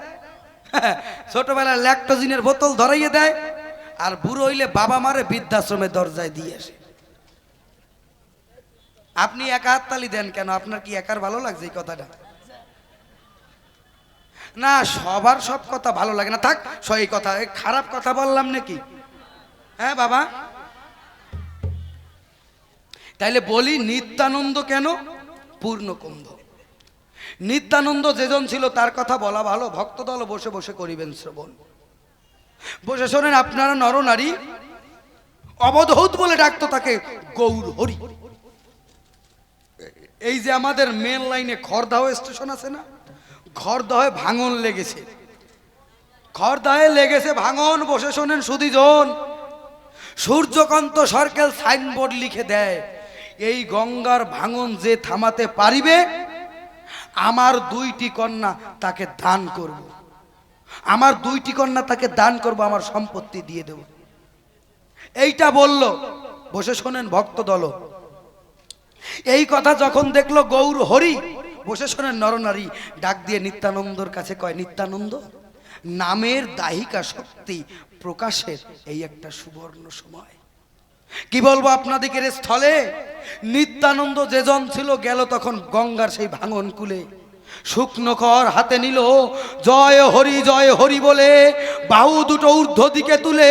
ছোটবেলায় ল্যাকটোজিনের বোতল ধরাইয়ে দেয়, আর বুড়ো হইলে বাবা মারে বৃদ্ধাশ্রমের দরজায় দিয়ে আসে। আপনি একা হাততালি দেন কেন? আপনার কি একার ভালো লাগছে এই কথাটা? না, সবার সব কথা ভালো লাগে না, থাক সেই কথা, খারাপ কথা বললাম নাকি? হ্যাঁ বাবা, তাইলে বলি নিত্যানন্দ কেন? পূর্ণকুম্ভ। নিত্যানন্দ যেজন ছিল তার কথা বলা ভালো, ভক্তদল বসে বসে করিবেন শ্রবণ। বসে শোনেন আপনারা নরনারী, অবধূত বলে ডাকতো তাকে গৌর হরি। এই যে আমাদের মেন লাইনে খড়দাহ স্টেশন আছে না, খড়দাহে ভাঙন লেগেছে, খড়দাহে লেগেছে ভাঙন। বসে শোনেন সুধীজন, সূর্যকান্ত সরকার সাইনবোর্ড লিখে দেয়, এই গঙ্গার ভাঙন যে থামাতে পারিবে, আমার 2টি কন্যা তাকে দান করব, আমার 2টি কন্যা তাকে দান করব, আমার সম্পত্তি দিয়ে দেব। এইটা বলল। বসে শোনেন ভক্তদল, এই কথা যখন দেখলো গৌর হরি, বসে শোনেন নরনারী, ডাক দিয়ে নিত্যানন্দর কাছে কয়, নিত্যানন্দ, নামের দাহিকা শক্তি প্রকাশের এই একটা সুবর্ণ সময়। কি বলবো আপনাদের স্থলে, নিত্যানন্দ যেজন ছিল গেল তখন গঙ্গার সেই ভাঙন কুলে, শুকনো কর হাতে নিল, জয় হরি বলে বাহু দুটো ঊর্ধ্ব দিকে তুলে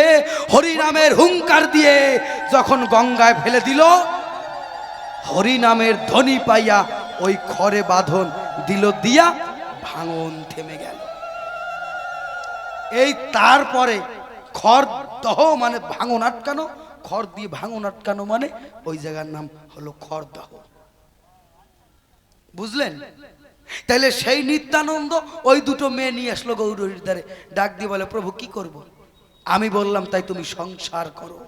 হরি নামের হুঙ্কার দিয়ে যখন গঙ্গায় ফেলে দিল, হরি নামের ধ্বনি পাইয়া ওই খড়ে বাঁধন দিল দিয়া ভাঙন থেমে গেল। এই তারপরে খড় দহ মানে ভাঙন আটকানো, খড় দিয়ে ভাঙন আটকানো মানে ওই জায়গার নাম হলো খড়দহ। বুঝলেন? তাহলে সেই নিত্যানন্দ ওই দুটো মেয়ে নিয়ে আসলো গৌরীর ধারে, ডাক দিয়ে বলে, প্রভু কি করব? আমি বললাম, তাই তুমি সংসার করো,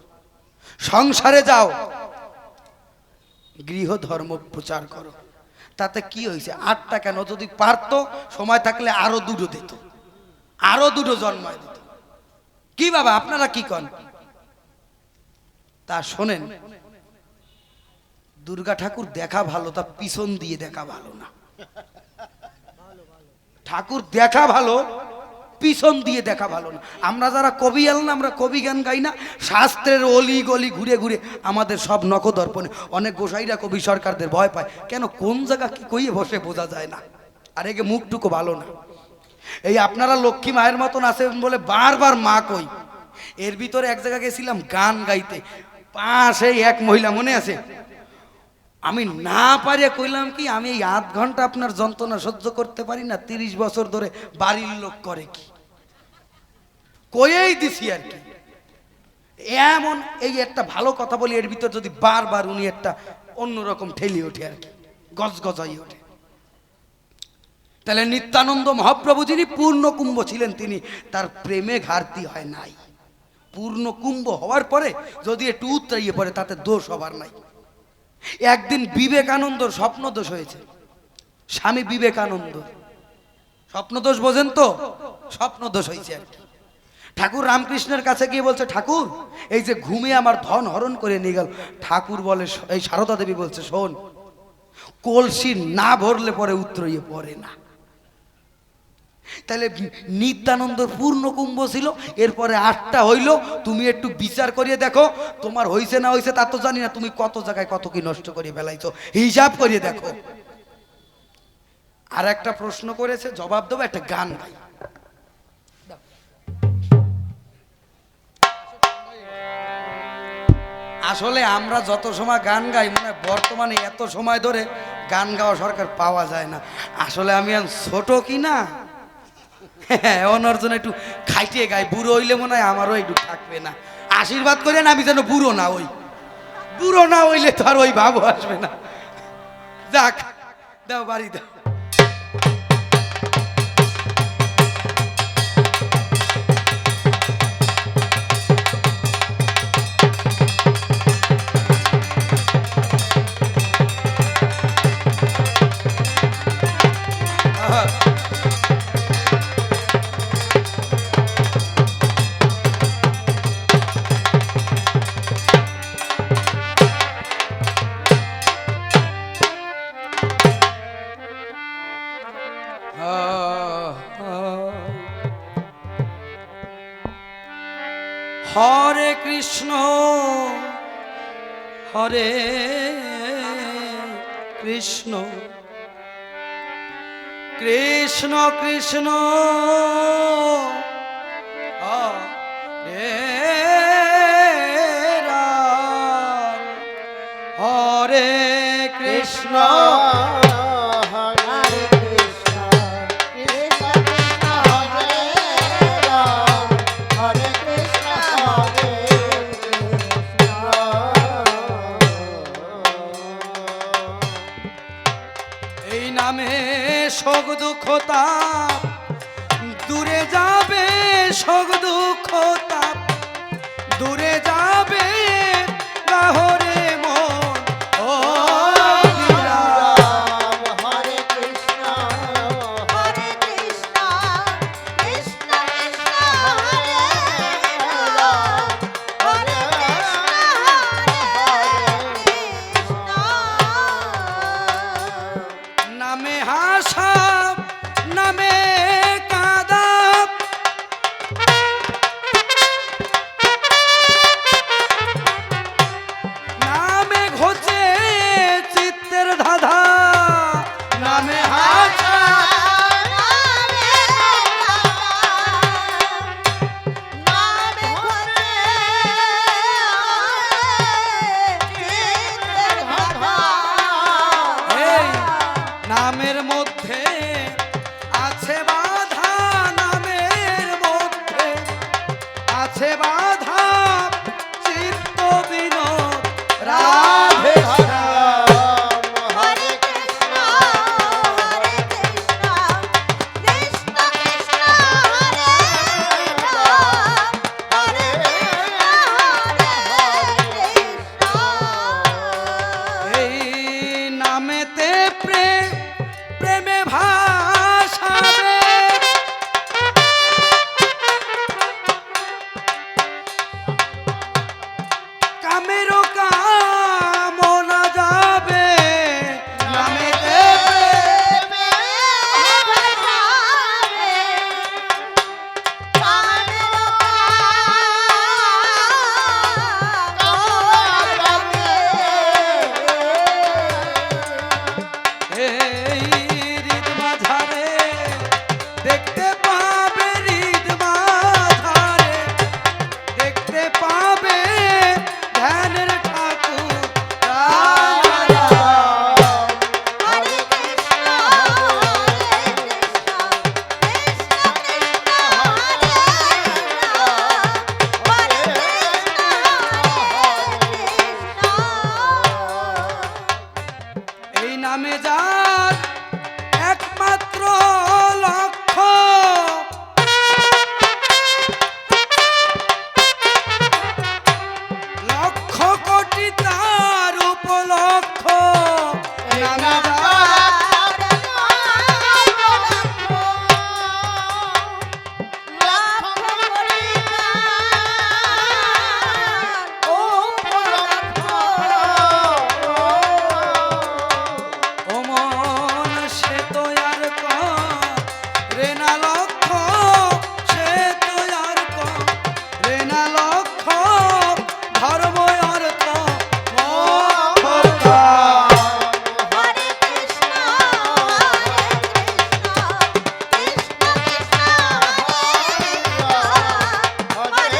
সংসারে যাও, গৃহ ধর্ম প্রচার করো। তাতে কি হয়েছে? 8টা কেন, যদি পারতো সময় থাকলে আরো দুটো দিত, আরো দুটো জন্মায় দিত। কি বাবা আপনারা কি কন? তা শোনেন, দুর্গা ঠাকুর দেখা ভালো, তা পিছন দিয়ে দেখা ভালো না। ঠাকুর দেখা ভালো, পিছন দিয়ে দেখা ভালো না। আমরা যারা কবি আল না, আমরা কবি গান গাই না, শাস্ত্রের অলি গলি ঘুরে ঘুরে আমাদের সব নখদর্পণে। অনেক গোসাইরা কবি সরকারদের ভয় পায়, কেন কোন জায়গা কি কইয়ে বসে বোঝা যায় না, আর একে মুখটুকু ভালো না। এই আপনারা লক্ষ্মী মায়ের মতন আছেন বলে বারবার মা কই। এর ভিতরে এক জায়গা গেছিলাম গান গাইতে, পাশে এক মহিলা, মনে আছে? আমি না পারিয়া কইলাম কি, আমি এই 8 ঘন্টা আপনার যন্ত্রণা সহ্য করতে পারি না, 30 বছর ধরে বাড়ির লোক করে কি, কয়েই দিছি আর কি। এমন এই একটা ভালো কথা বলি, এর ভিতর যদি বারবার উনি একটা অন্যরকম ঠেলি ওঠে আর কি, গজগজাই ওঠে। তাহলে নিত্যানন্দ মহাপ্রভু যিনি পূর্ণ কুম্ভ ছিলেন, তিনি তার প্রেমে ঘাটতি হয় নাই। পূর্ণ কুম্ভ হওয়ার পরে যদি একটু উতরাইয়ে পড়ে, তাতে দোষ হবার নাই। একদিন বিবেকানন্দর স্বপ্ন দোষ হয়েছে, স্বামী বিবেকানন্দ স্বপ্ন দোষ বোঝেন তো, স্বপ্ন দোষ হয়েছে আর কি। ঠাকুর রামকৃষ্ণের কাছে গিয়ে বলছে, ঠাকুর এই যে ঘুমিয়ে আমার ধন হরণ করে নিয়ে গেল। ঠাকুর বলে, এই সারদা দেবী বলছে, শোন, কলসি না ভরলে পরে উত্তরইয়ে পড়ে না। তাহলে নিত্যানন্দর পূর্ণ কুম্ভ ছিল, এরপরে 8টা হইল। তুমি একটু বিচার করিয়ে দেখো, তোমার হইছে না হইছে তা তো জানি না, তুমি কত জায়গায় কত কি নষ্ট করিয়ে ফেলাইছো, হিসাব করিয়ে দেখো। আর একটা প্রশ্ন করেছে, জবাব দেবো, একটা গান গাই। আসলে আমরা যত সময় গান গাই, মানে বর্তমানে এত সময় ধরে গান গাওয়া সরকার পাওয়া যায় না। আসলে আমি ছোট কি না, ওনার জন্য একটু খাইটিয়ে গাই। বুড়ো হইলে মনে হয় আমারও একটু থাকবে না। আশীর্বাদ করেন আমি যেন বুড়ো না হই, বুড়ো না হইলে তো আর ওই ভাব আসবে না। যাক, দাও বাড়ি দাও। হরে কৃষ্ণ হরে কৃষ্ণ কৃষ্ণ কৃষ্ণ হরে রাম, হরে কৃষ্ণ শোক দুঃখ তাপ দূরে যাবে, শোক দুঃখ তাপ দূরে যাবে, গাহরে মন ও রাম। হরে কৃষ্ণ হরে কৃষ্ণ কৃষ্ণ কৃষ্ণ হরে রাম, হরে কৃষ্ণ হরে কৃষ্ণ। নামে হাসা নামে কাঁদা, নামে ঘোচে চিত্তের ধাঁধা, নামে হাসা নামে নামে ঘোচে চিত্তের ধাঁধা। নামের মধ্যে আছে বাধা, নামের মধ্যে আছে বাধা, চিত্ত বিনোদ রাধে শ্যাম। হরে কৃষ্ণ কৃষ্ণ কৃষ্ণ হরে রাম, হরে কৃষ্ণ এই নামেতে প্রেমে ভাসাবে, কামেরও কামনা যাবে, নামেতে এই হৃদ মাঝারে দেখতে পাবে, হৃদ মাঝারে দেখতে পাবে ধ্যানের ঠাকুর রাম রাম। হরে কৃষ্ণ কৃষ্ণ কৃষ্ণ হরে রাম, হরে কৃষ্ণ এই নামে যার একমাত্র লক্ষ্য, লক্ষ কোটি তার উপলক্ষ, নামে যার ও মন সে তো আর রে না লক্ষ, সে তো আর রে না লক্ষ, ধর্ম অর্থ মোক্ষ। হরে কৃষ্ণ কৃষ্ণ কৃষ্ণ হরে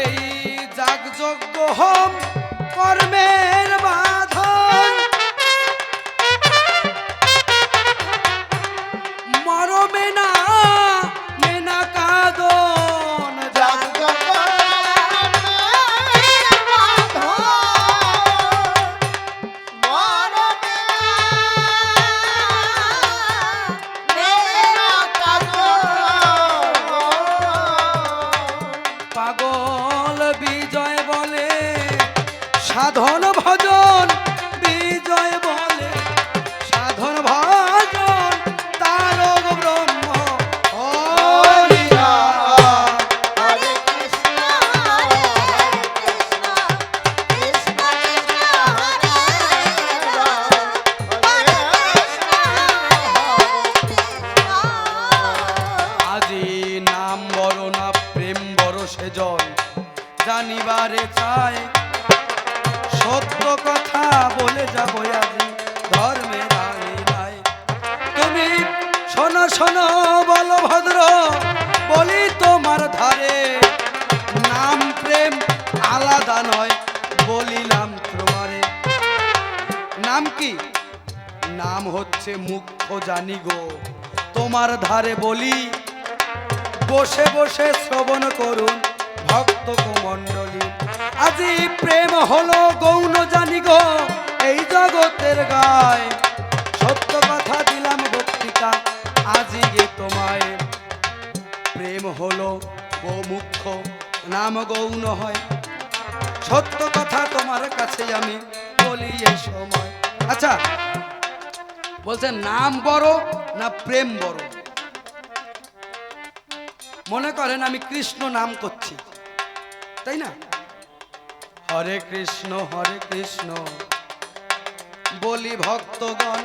এই যাগযজ্ঞ হোম কর্মের বাঁধন, মরমে না মেনা কাদন, পাগল বিজয় বলে সাধন ভজন, বিজয় বলে সাধন ভজন, তারক ব্রহ্ম হরি রাম। হরে কৃষ্ণ কৃষ্ণ কৃষ্ণ হরে রাম, হরে কৃষ্ণ আজি নাম বড় না প্রেম বড় সেজন, জানিবারে চায় সত্য কথা বলে যাবো আজি ধর্মে নাই। তুমি শোনো শোনো বলো ভদ্র, বলি তোমার ধারে, নাম প্রেম আলাদা নয় বলিলাম তোমারে। নাম কি? নাম হচ্ছে মুখ্য জানি গো, তোমার ধারে বলি বসে বসে শ্রবণ করুন ভক্ত মণ্ডলী। আজি প্রেম হলো গৌণ জানি গো এই জগতের গায়, সত্য কথা দিলাম বক্তৃতা আজি গে তোমায়। প্রেম হলো ও মুখ্য, নাম গৌণ হয়, সত্য কথা তোমার কাছে আমি বলি এই সময়। আচ্ছা বলছে নাম বড় না প্রেম বড়? মনে করেন আমি কৃষ্ণ নাম করছি, তাই না? হরে কৃষ্ণ বলি ভক্তগণ,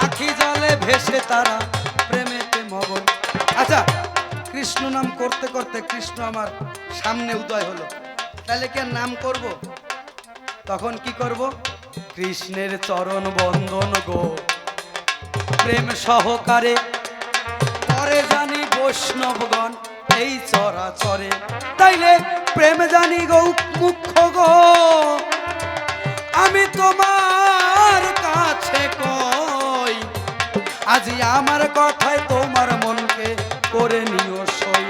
আখি জলে ভেসে তারা প্রেমেতে মগন। আচ্ছা কৃষ্ণ নাম করতে করতে কৃষ্ণ আমার সামনে উদয় হলো, তাহলে কি আর নাম করব? তখন কি করব? কৃষ্ণের চরণ বন্দন গো প্রেম সহকারে পরে জানি বৈষ্ণবগণ এই চরাচরে। তাইলে প্রেম জানি গো মুখ্য গো, আমি তোমার কাছে কই, আজি আমার কথায় তোমার মনকে করে নিও সই।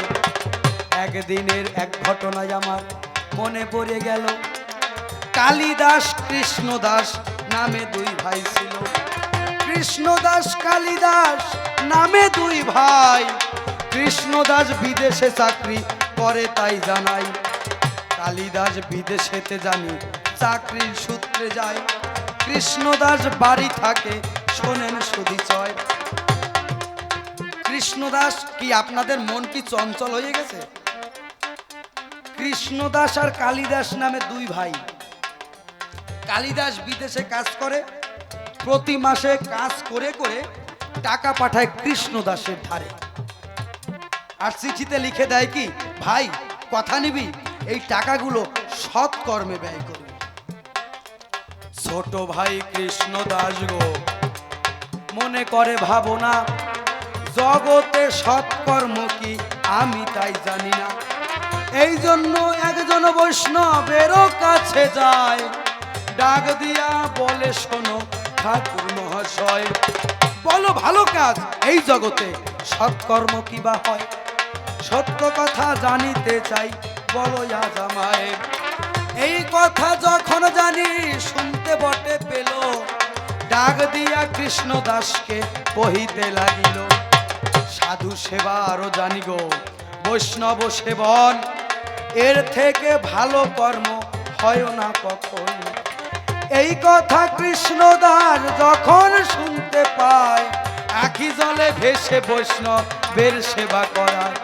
একদিনের এক ঘটনায় আমার মনে পড়ে গেল, কালিদাস কৃষ্ণদাস নামে দুই ভাই ছিল। কৃষ্ণদাস কালিদাস নামে দুই ভাই। কৃষ্ণদাস বিদেশে চাকরি করে তাই জানাই, কালিদাস বিদেশেতে জানি চাকরির সূত্রে যায়। কৃষ্ণদাস বাড়ি থাকে শোনেন সুধিচয়। কৃষ্ণদাস কি আপনাদের মন কি চঞ্চল হয়ে গেছে? কৃষ্ণদাস আর কালিদাস নামে দুই ভাই। কালিদাস বিদেশে কাজ করে, প্রতি মাসে কাজ করে করে টাকা পাঠায় কৃষ্ণদাসের ধারে। আর চিঠিতে লিখে দেয় কি, ভাই কথা নিবি, এই টাকাগুলো সৎ কর্মে ব্যয় করবি। ছোট ভাই কৃষ্ণদাস গো মনে করে ভাবনা, জগতে সৎকর্ম কি আমি তাই জানি না। এই জন্য একজন বৈষ্ণবেরও কাছে যায়, ডাক দিয়া বলে শোনো ঠাকুর মহাশয়, বলো ভালো কাজ এই জগতে সৎকর্ম কি বা হয়। সত্য কথা জানিতে চাই বলো আজ আমায়। এই কথা যখন জানি শুনতে বটে পেল, ডাক দিয়া কৃষ্ণদাসকে কহিতে লাগিল, সাধু সেবা আরো জানি গো বৈষ্ণব সেবন, এর থেকে ভালো কর্ম হয় না কখন। এই কথা কৃষ্ণদাস যখন শুনতে পায়, আখি জলে ভেসে বৈষ্ণবের সেবা করায়।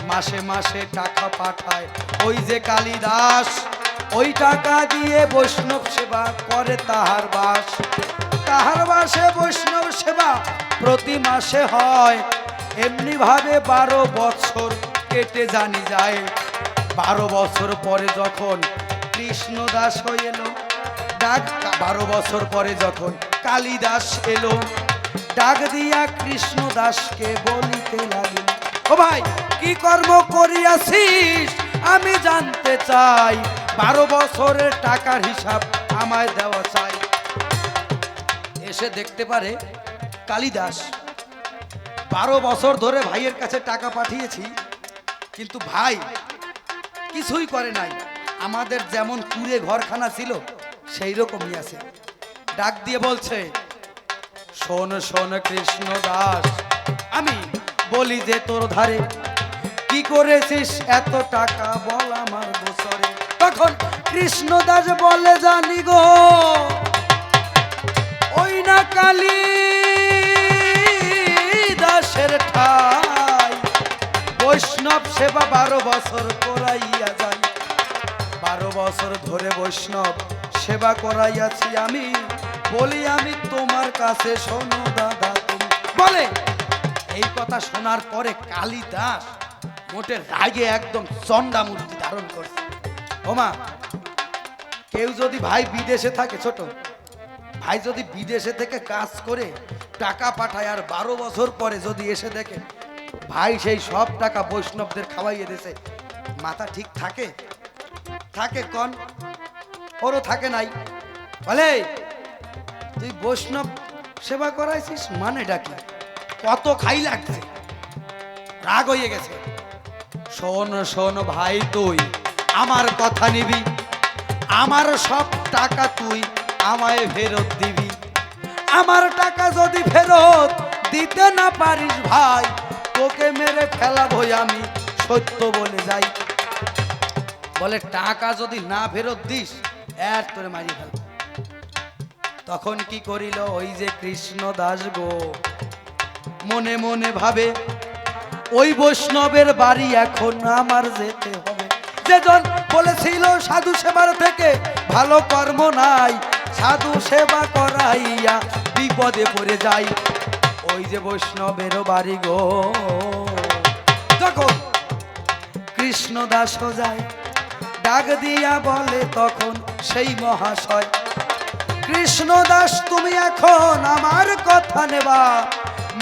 মাসে মাসে টাকা পাঠায় ওই যে কালিদাস, ওই টাকা দিয়ে বৈষ্ণব সেবা করে তাহার বাস। তাহার বাসে বৈষ্ণব সেবা প্রতি মাসে হয়, এমনি ভাবে 12 বছর কেটে জানি যায়। 12 বছর পরে যখন কৃষ্ণদাস হয়ে এলো, ডাক 12 বছর পরে যখন কালিদাস এলো, ডাক দিয়া কৃষ্ণদাসকে বলিতে লাগিল, ও ভাই কি কর্ম করিয়াছিস আমি জানতে চাই, 12 বছরের টাকার হিসাব আমায় দেওয়া চাই। এসে দেখতে পারে কালিদাস 12 বছর ধরে ভাইয়ের কাছে টাকা পাঠিয়েছি, কিন্তু ভাই কিছুই করে নাই, আমাদের যেমন কুড়ে ঘরখানা ছিল সেই রকমই আছে। ডাক দিয়ে বলছে, শোন শোন কৃষ্ণদাস, আমি বলি যে তোর ধারে কি করেছিস এত টাকা বল আমার বছরে। তখন কৃষ্ণদাস বলে, জানি গো ওই না কালিদাসের ঠাই, বৈষ্ণব সেবা 12 বছর করাইয়া যাই। 12 বছর ধরে বৈষ্ণব সেবা করাইয়াছি আমি, বলি আমি তোমার কাছে শোনো দাদা তুমি। বলে এই কথা শোনার পরে কালিদাস মোটে রাগে একদম চন্ডা মূর্তি ধারণ করছে। ওমা, কেউ যদি ভাই বিদেশে থাকে, ছোট ভাই যদি বিদেশে থেকে কাজ করে টাকা পাঠায়, আর 12 বছর পরে যদি এসে দেখে ভাই সেই সব টাকা বৈষ্ণবদের খাওয়াইয়ে দিয়েছে, মাথা ঠিক থাকে? থাকে কন? ওরও থাকে নাই। বলে তুই বৈষ্ণব সেবা করাইছিস মানে ডাকি, কত খাই লাগছে, রাগ হয়ে গেছে। শোন শোন ভাই, তুই আমার কথা নিবি, আমার সব টাকা তুই আমায় ফেরত দিবি। আমার টাকা যদি ফেরত দিতে না পারিস ভাই, তোকে মেরে ফেলাবো আমি, সত্য বলে যাই। বলে টাকা যদি না ফেরত দিস এর তোরে মারি ফেল। তখন কি করিল ওই যে কৃষ্ণদাস গো, মনে মনে ভাবে ওই বৈষ্ণবের বাড়ি এখন আমার যেতে হবে। যেজন বলেছিল সাধু সেবার থেকে ভালো কর্ম নাই, সাধু সেবা করাইয়া বিপদে পড়ে যাই। ওই যে বৈষ্ণবের বাড়ি গো, যখন কৃষ্ণদাস যায়, ডাক দিয়া বলে তখন সেই মহাশয়, কৃষ্ণদাস তুমি এখন আমার কথা নেবা,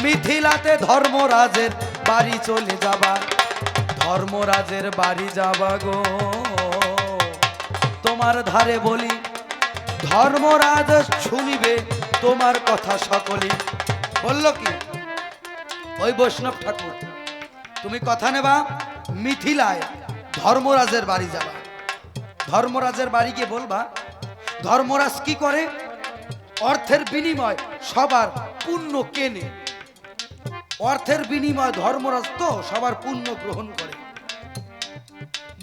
মিথিলাতে ধর্মরাজের বাড়ি চলে যাবা। ধর্মরাজের বাড়ি যাবা গো, তোমার ধারে বলি ধর্মরাজ শুনিবে তোমার কথা সকলে। বলল কি ওই বৈষ্ণব ঠাকুর, তুমি কথা নেবা মিথিলায় ধর্মরাজের বাড়ি যাবা। ধর্মরাজের বাড়ি গিয়ে বলবা ধর্মরাজ কি করে, অর্থের বিনিময় সবার পুণ্য কেনে। অর্থের বিনিময় ধর্মরাজ তো সবার পুণ্য গ্রহণ করে।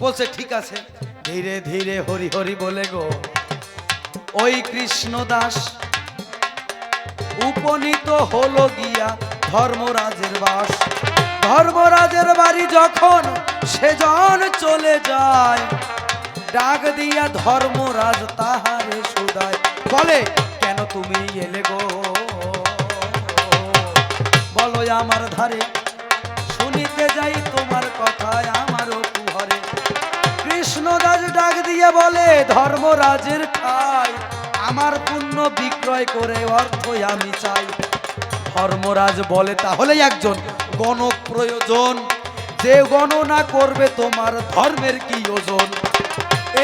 বলছে ঠিক আছে। ধীরে ধীরে হরি হরি বলে গো ওই কৃষ্ণ দাস উপনীত হলো গিয়া ধর্মরাজের বাস। ধর্মরাজের বাড়ি যখন সেজন চলে যায়, ডাক দিয়া ধর্মরাজ তাহারে সুদায়। বলে কেন তুমি এলে গো, বলো আমার ধারে, শুনিতে যাই তোমার কথায় আমারও কুহরে। কৃষ্ণদাস ডাক দিয়ে বলে ধর্মরাজের ঠাই, আমার পুণ্য বিক্রয় করে অর্থ আমি চাই। ধর্মরাজ বলে তাহলে একজন গণক প্রয়োজন, যে গণনা করবে তোমার ধর্মের কি ওজন।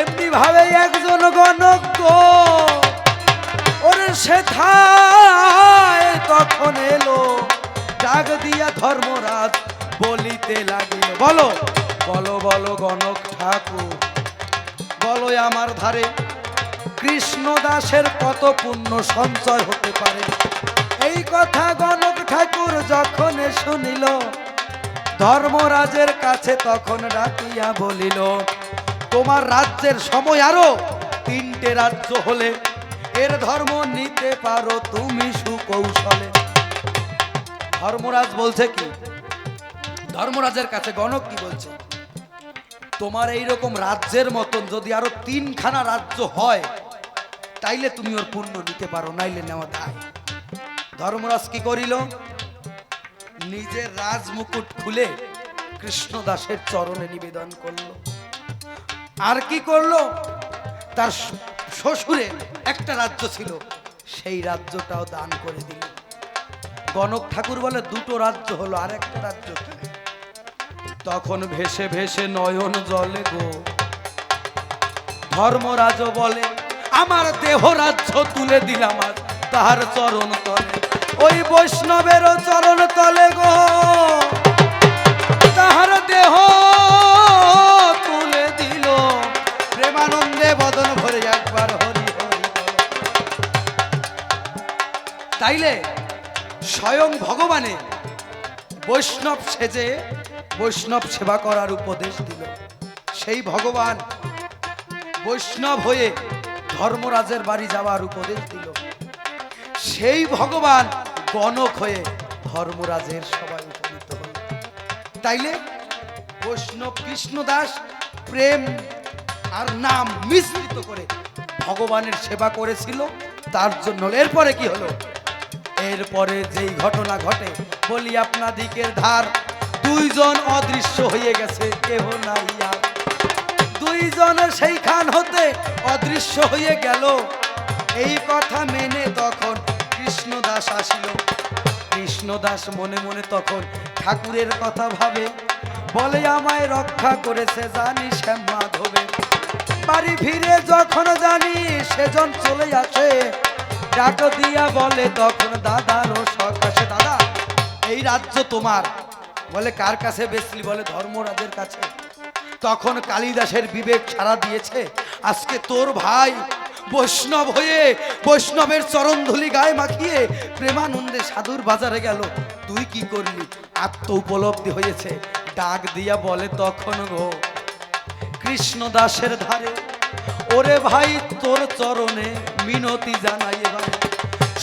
এমনি ভাবে একজন গণক গো ওরে সেথায় তখন এলো, ডাক দিয়া ধর্মরাজ বলিতে লাগিল। বলো বলো বলো গণক ঠাকুর, বলো আমার ধারে কৃষ্ণ দাসের কত পুণ্য সঞ্চয় হতে পারে। এই কথা গণক ঠাকুর যখন শুনিল, ধর্মরাজের কাছে তখন ডাকিয়া বলিল তোমার রাজ্যের সময় আরো 3টে রাজ্য হলে এর ধর্ম নিতে পারো তুমি সুকৌশলে। ধর্মরাজ বলছে কি, ধর্মরাজের কাছে গণক কি বলছে, তোমার এইরকম রাজ্যের মতন যদি আরো 3খানা রাজ্য হয় তাইলে তুমি ওর পুণ্য নিতে পারো, নাইলে নেওয়া দায়। ধর্মরাজ কি করিল, নিজের রাজমুকুট খুলে কৃষ্ণদাসের চরণে নিবেদন করলো। আর কি করলো, তার শ্বশুরের একটা রাজ্য ছিল সেই রাজ্যটাও দান করে দিল। গণক ঠাকুর বলে 2টো রাজ্য হলো, আর একটা রাজ্য কি। তখন ভেসে ভেসে নয়ন জলে গো ধর্মরাজ বলে আমার দেহ রাজ্য তুলে দিলাম আজ তাহার চরণ তলে। ওই বৈষ্ণবের চরণ তলে গো তাহার দেহ তুলে দিল। প্রেমানন্দে বদন ভরে একবার হরি হরি। তাইলে স্বয়ং ভগবানে বৈষ্ণব সেজে বৈষ্ণব সেবা করার উপদেশ দিল। সেই ভগবান বৈষ্ণব হয়ে ধর্মরাজের বাড়ি যাওয়ার উপদেশ দিল। সেই ভগবান গণক হয়ে ধর্মরাজের সভায় উপনীত হল। তাইলে বৈষ্ণব কৃষ্ণদাস প্রেম আর নাম মিশ্রিত করে ভগবানের সেবা করেছিল, তার জন্য। এরপরে কি হলো, এরপরে যেই ঘটনা ঘটে বলি আপনাদিকের ধার, 2 জন অদৃশ্য হয়ে গেছে, কেহ নাই আর। 2 জন সেইখান হতে অদৃশ্য হয়ে গেল। এই কথা মেনে তখন কৃষ্ণদাস আসিল। কৃষ্ণদাস মনে মনে তখন ঠাকুরের কথা ভাবে, বলে আমায় রক্ষা করেছে জানি শ্যাম মাধবে। বাড়ি ফিরে যখন জানি সেজন চলে আসে, ডাক দিয়া বলে তখন দাদারও শখ আসে। দাদা এই রাজ্য তোমার। বলে কার কাছে বেচলি, বলে ধর্মরাজের কাছে। তখন কালিদাসের বিবেক ছাড়া দিয়েছে, আজকে তোর ভাই বৈষ্ণব হয়ে বৈষ্ণবের চরণধুলি গায়ে মাখিয়ে প্রেমানন্দে সাধুর বাজারে গেল, তুই কি করলি, আত্ম উপলব্ধি হয়েছে। ডাক দিয়া বলে তখন গো কৃষ্ণদাসের ধারে, ওরে ভাই তোর চরণে মিনতি জানাই এবার।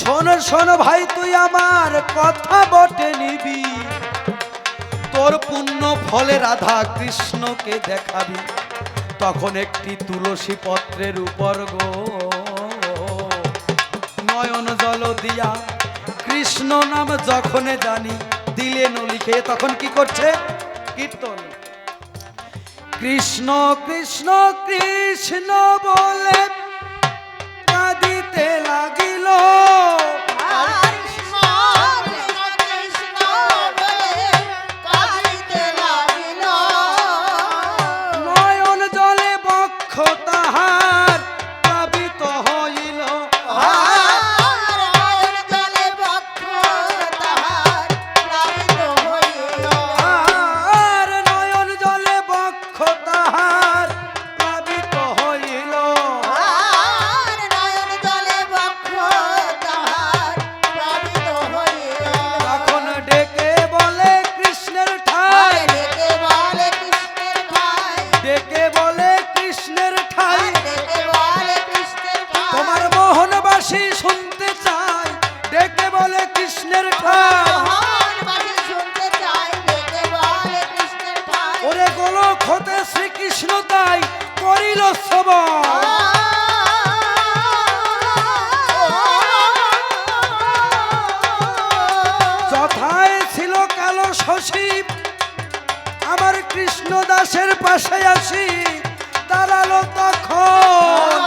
শোন শোন ভাই তুই আমার কথা বটে নিবি, তোর পুণ্য ফলে রাধা কৃষ্ণকে দেখাবি। তখন একটি তুলসী পত্রের উপর গো নয়ন জল দিয়া কৃষ্ণ নাম যখন জানি দিলেন লিখে। তখন কি করছে, কীর্তন কৃষ্ণ কৃষ্ণ কৃষ্ণ বলে কাঁদিতে লাগিল। নয়ন জলে বক্ষ তাহার প্লাবিত হইল। বাঁশি শুনতে চাই ডেকে বলে কৃষ্ণের ঠাই মোহনবাসী শুনতে চাই ডেকে বলে কৃষ্ণের ঠাই। ওরে গোলক হতে শ্রীকৃষ্ণ তাই করিল শ্রবণ যথায় ছিল কালো শশী আমার কৃষ্ণ দাসের পাশে আসি দাঁড়ালো তখন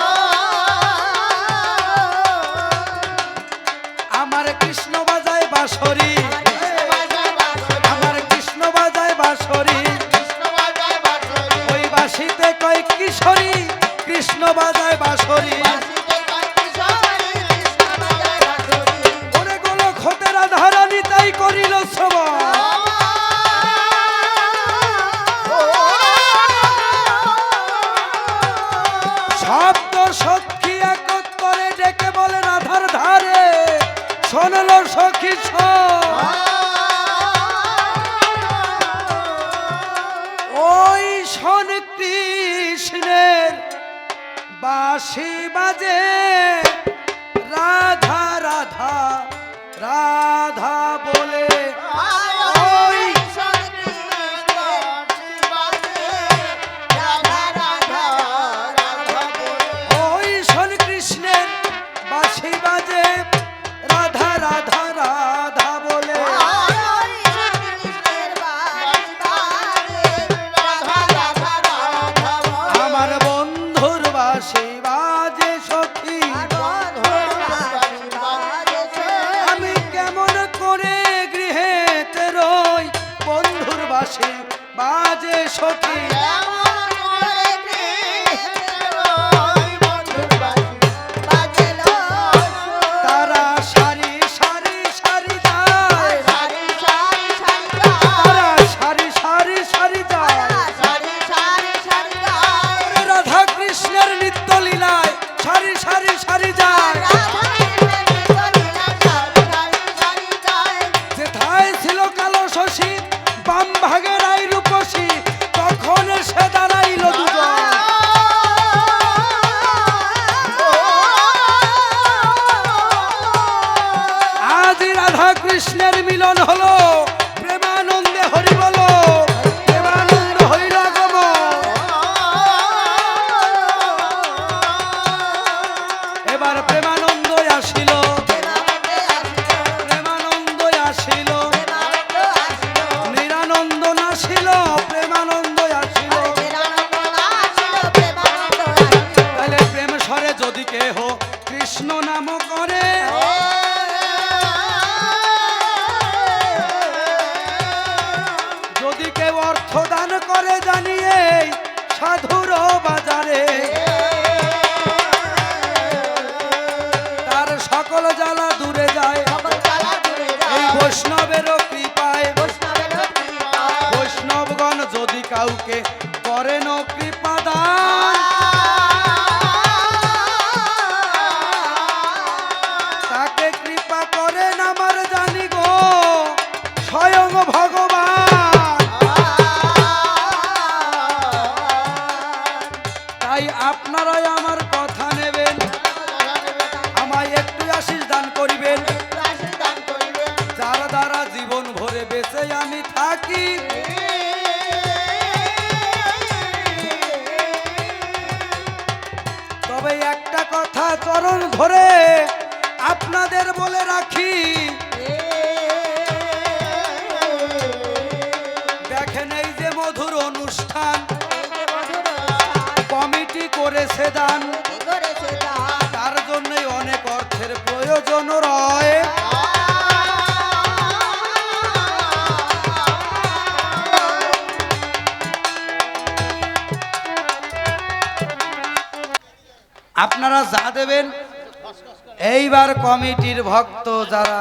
আমার কৃষ্ণ বাজায় বাঁশরি আমার কৃষ্ণ বাজায় বাঁশরি ওই বাঁশিতে কয় কিশোরী কৃষ্ণ বাজায় বাঁশরি ওরে গোলক হতে রাধারানী তাই করিল শ্রবণ শব্দ সখী একত্তরে ডেকে বলে রাধার ধারে শোনল সখী ওই শোন কৃষ্ণের বাঁশি বাজে রাধা রাধা রাধা বলে ওই ওই শোন কৃষ্ণের বাঁশি বাজে রাধা রাধা রাধা বলে আমার বন্ধুর বাঁশি বাজে সখী আমি কেমন করে গৃহেতে রই বন্ধুর বাঁশি বাজে সখী তারা সারি সারি সারি যায় তারা সারি সারি সারি যায় রাধা কৃষ্ণের নিত্য লীলায় সারি সারি সারি যায় যেথায় ছিল কালো শশী বাম ভাগের আই রূপসী তখন সে দাঁড়াইল দুজন আজ রাধা কৃষ্ণের মিলন হলো প্রেমানন্দে হরি বলো প্রেমানন্দ হইল আগমন এবার প্রেমানন্দ আসিল প্রেমানন্দ আসিল নিরানন্দ নাসিল প্রেমানন্দ আসিল তাহলে প্রেম স্বরে যদি কেহ কৃষ্ণ নাম করে যদি কেউ অর্থ দান করে জানিয়ে সাধুর বাজারে তার সকল জ্বালা দূরে যায় এই বৈষ্ণবেরও কৃপায় বৈষ্ণবগণ যদি কাউকে করেন কৃপা দান তাকে কৃপা করেন আমার জানি গো স্বয়ং ভগবান তাই আপনারাই আমার কথা নেবেন আমায় একটু আশীষ দান করিবেন যার দ্বারা জীবন ভরে বেঁচে আমি থাকি তবে একটা কথা চরণ ধরে আপনাদের বলে রাখি দেখেন এই যে মধুর অনুষ্ঠান কমিটি করেছে দান তার জন্যই অনেক অর্থের প্রয়োজন রয় আপনারা যা দেবেন এইবার কমিটির ভক্ত যারা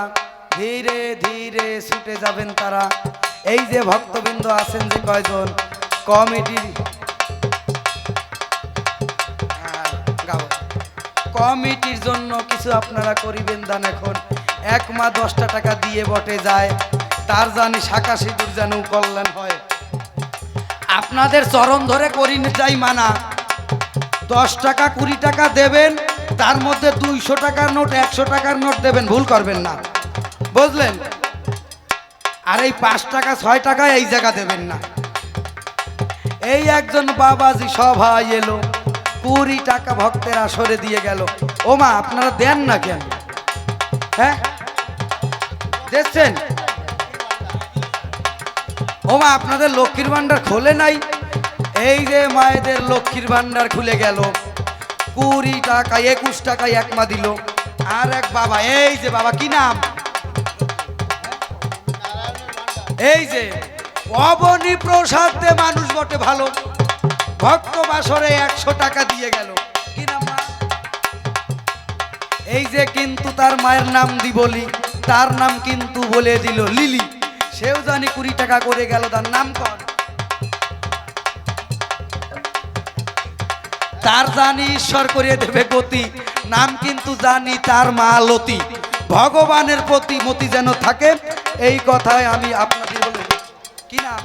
ধীরে ধীরে ছুটে যাবেন তারা এই যে ভক্তবৃন্দ আছেন যে কয়জন কমিটির কমিটির জন্য কিছু আপনারা করিবেন দান এখন 1 মা 10টা টাকা দিয়ে বটে যায় তার জানি শাখা সিঁদুর যেন কল্যাণ হয় আপনাদের চরণ ধরে করি চাই মানা 10 টাকা 20 টাকা দেবেন তার মধ্যে 200 টাকার নোট 100 টাকার নোট দেবেন, ভুল করবেন না, বুঝলেন? আর এই 5 টাকা 6 টাকা এই জায়গা দেবেন না। এই একজন বাবাজি সভায় এলো, 20 টাকা ভক্তের আসরে দিয়ে গেল। ও মা, আপনারা দেন না কেন? হ্যাঁ দেখছেন? ও মা, আপনাদের লক্ষ্মীর ভান্ডার খোলে নাই? এই যে মায়েদের লক্ষ্মীর ভান্ডার খুলে গেল, 20 টাকা 21 টাকায় এক মা দিল। আর এক বাবা, এই যে বাবা কি নাম, এই যে অবনী প্রসাদ দে মানুষ বটে ভালো, ভক্ত বাসরে 100 টাকা দিয়ে গেল। কি নাম মা? এই যে কিন্তু তার মায়ের নাম দি বলি, তার নাম কিন্তু বলে দিল লিলি, সেও জানি 20 টাকা করে গেল। তার নাম কর, তার জানি ঈশ্বর করিয়ে দেবে গতি, নাম কিন্তু জানি তার মা লতি। ভগবানের প্রতি মতি যেন থাকে, এই কথায় আমি আপনাদের বলে দিই। কি নাম?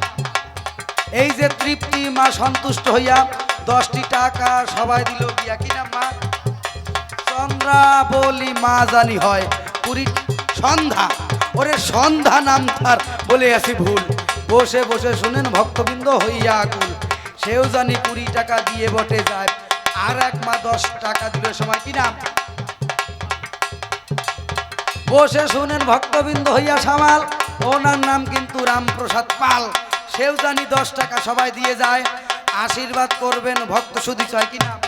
এই যে তৃপ্তি মা সন্তুষ্ট হইয়া 10টি টাকা সবাই দিল গিয়া। কি নাম মা? চন্দ্রা বলি মা জানি হয় 20 সন্ধ্যা, ওরে সন্ধ্যা নাম তার, বলে আসি ভুল। বসে বসে শুনেন ভক্তবৃন্দ হইয়া আকুল, সেও জানি 20 টাকা দিয়ে বটে যায়। আর এক মা 10 টাকা দিল সময়। কি নাম? বসে শুনেন ভক্তবৃন্দ হইয়া সামাল, ওনার নাম কিন্তু রামপ্রসাদ পাল, সেও জানি 10 টাকা সবাই দিয়ে যায়। আশীর্বাদ করবেন ভক্ত সুধী চায়। কি নাম?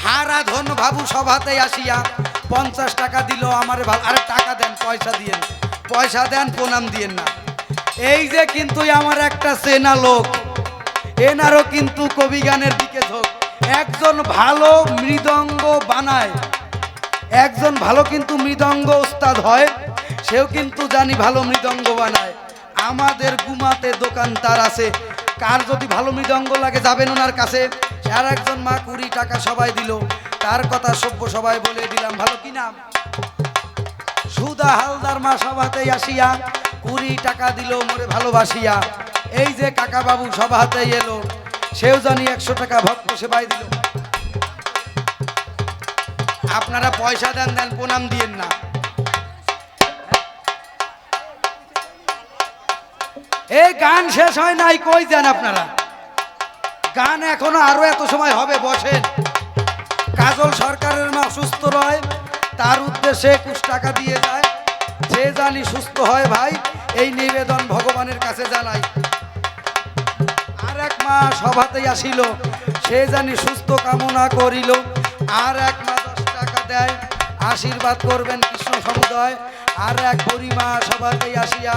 হারাধন বাবু সভাতে আসিয়া 50 টাকা দিল আমার ভালো। আরে টাকা দেন, পয়সা দিয়েন, পয়সা দেন, প্রণাম দিয়েন না। এই যে কিন্তু আমার একটা চেনা লোক, এনারও কিন্তু কবি গানের দিকে ঝোঁক। একজন ভালো মৃদঙ্গ বানায়, একজন ভালো কিন্তু মৃদঙ্গ উস্তাদ হয়, সেও কিন্তু জানি ভালো মৃদঙ্গ বানায়। আমাদের গুমাতে দোকান তার আছে, কার যদি ভালো মৃদঙ্গ লাগে যাবেন ওনার কাছে। আর একজন মা 20 টাকা সবাই দিল, তার কথা সভ্য সবাই বলে দিলাম ভালো। কি নাম? সুধা হালদার মা সভাতেই আসিয়া 20 টাকা দিল মোরে ভালোবাসিয়া। এই যে কাকা বাবু সভাতে এলো, সেও জানি 100 টাকা ভক্ত সেবাই দিল। আপনারা পয়সা দেন, দেন, প্রণাম দিয়েন না। এই গান শেষ হয় নাই, কই যান আপনারা? গান এখনো আরো এত সময় হবে, বসেন। কাজল সরকারের মা সুস্থ রয়, তার উদ্দেশ্যে 21 টাকা দিয়ে যায়, সে জানি সুস্থ হয় ভাই, এই নিবেদন ভগবানের কাছে জানাই। আর এক মা সভাতেই আসিল, সে জানি সুস্থ কামনা করিল। আর এক মা 10 টাকা দেয়, আশীর্বাদ করবেন কৃষ্ণ সমুদয়। আর এক বুড়িমা সভাতেই আসিয়া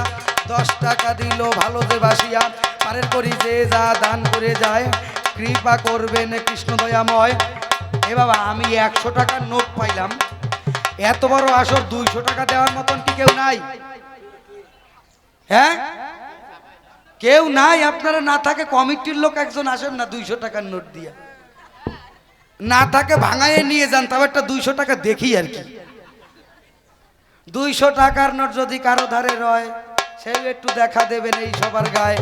10 টাকা দিল ভালো যে বাসিয়া। পারের করি যে যা দান করে যায়, কৃপা করবেন কৃষ্ণ দয়াময়। এ বাবা, আমি 100 টাকার নোট পাইলাম, এত বড় আসর 200 টাকা দেওয়ার মতন কি কেউ নাই? হ্যাঁ, কেউ নাই? আপনারা না থাকে কমিটির লোক একজন আসেন না 200 টাকার নোট দিয়ে, না থাকে ভাঙাইয়ে নিয়ে যান, তবে একটা 200 টাকা দেখি আর কি। 200 টাকার নোট যদি কারো ধারে রয়, সেও একটু দেখা দেবেন এই সবার গায়ে,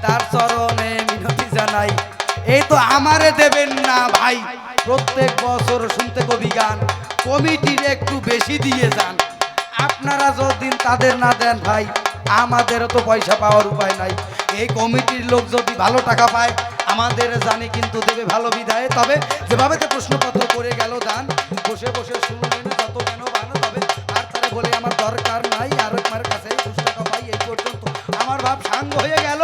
তার চরণে মিনতি জানাই। এই তো আমারে দেবেন না ভাই, প্রত্যেক বছর শুনতে কবি গান, কমিটির একটু বেশি দিয়ে যান। আপনারা যদি তাদের না দেন ভাই, আমাদেরও তো পয়সা পাওয়ার উপায় নাই। এই কমিটির লোক যদি ভালো টাকা পায়, আমাদের জানি কিন্তু দেবে ভালো বিদায়। তবে যেভাবে তো প্রশ্নপত্র করে গেল দান, বসে বসে শুনলেন যত কেন বানো, তবে আর তারা বলে আমার দরকার নাই, আর আমার কাছে 20 টাকা পাই, এই পর্যন্ত আমার ভাব সাঙ্গ হয়ে গেল।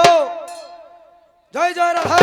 জয় জয় রাধা।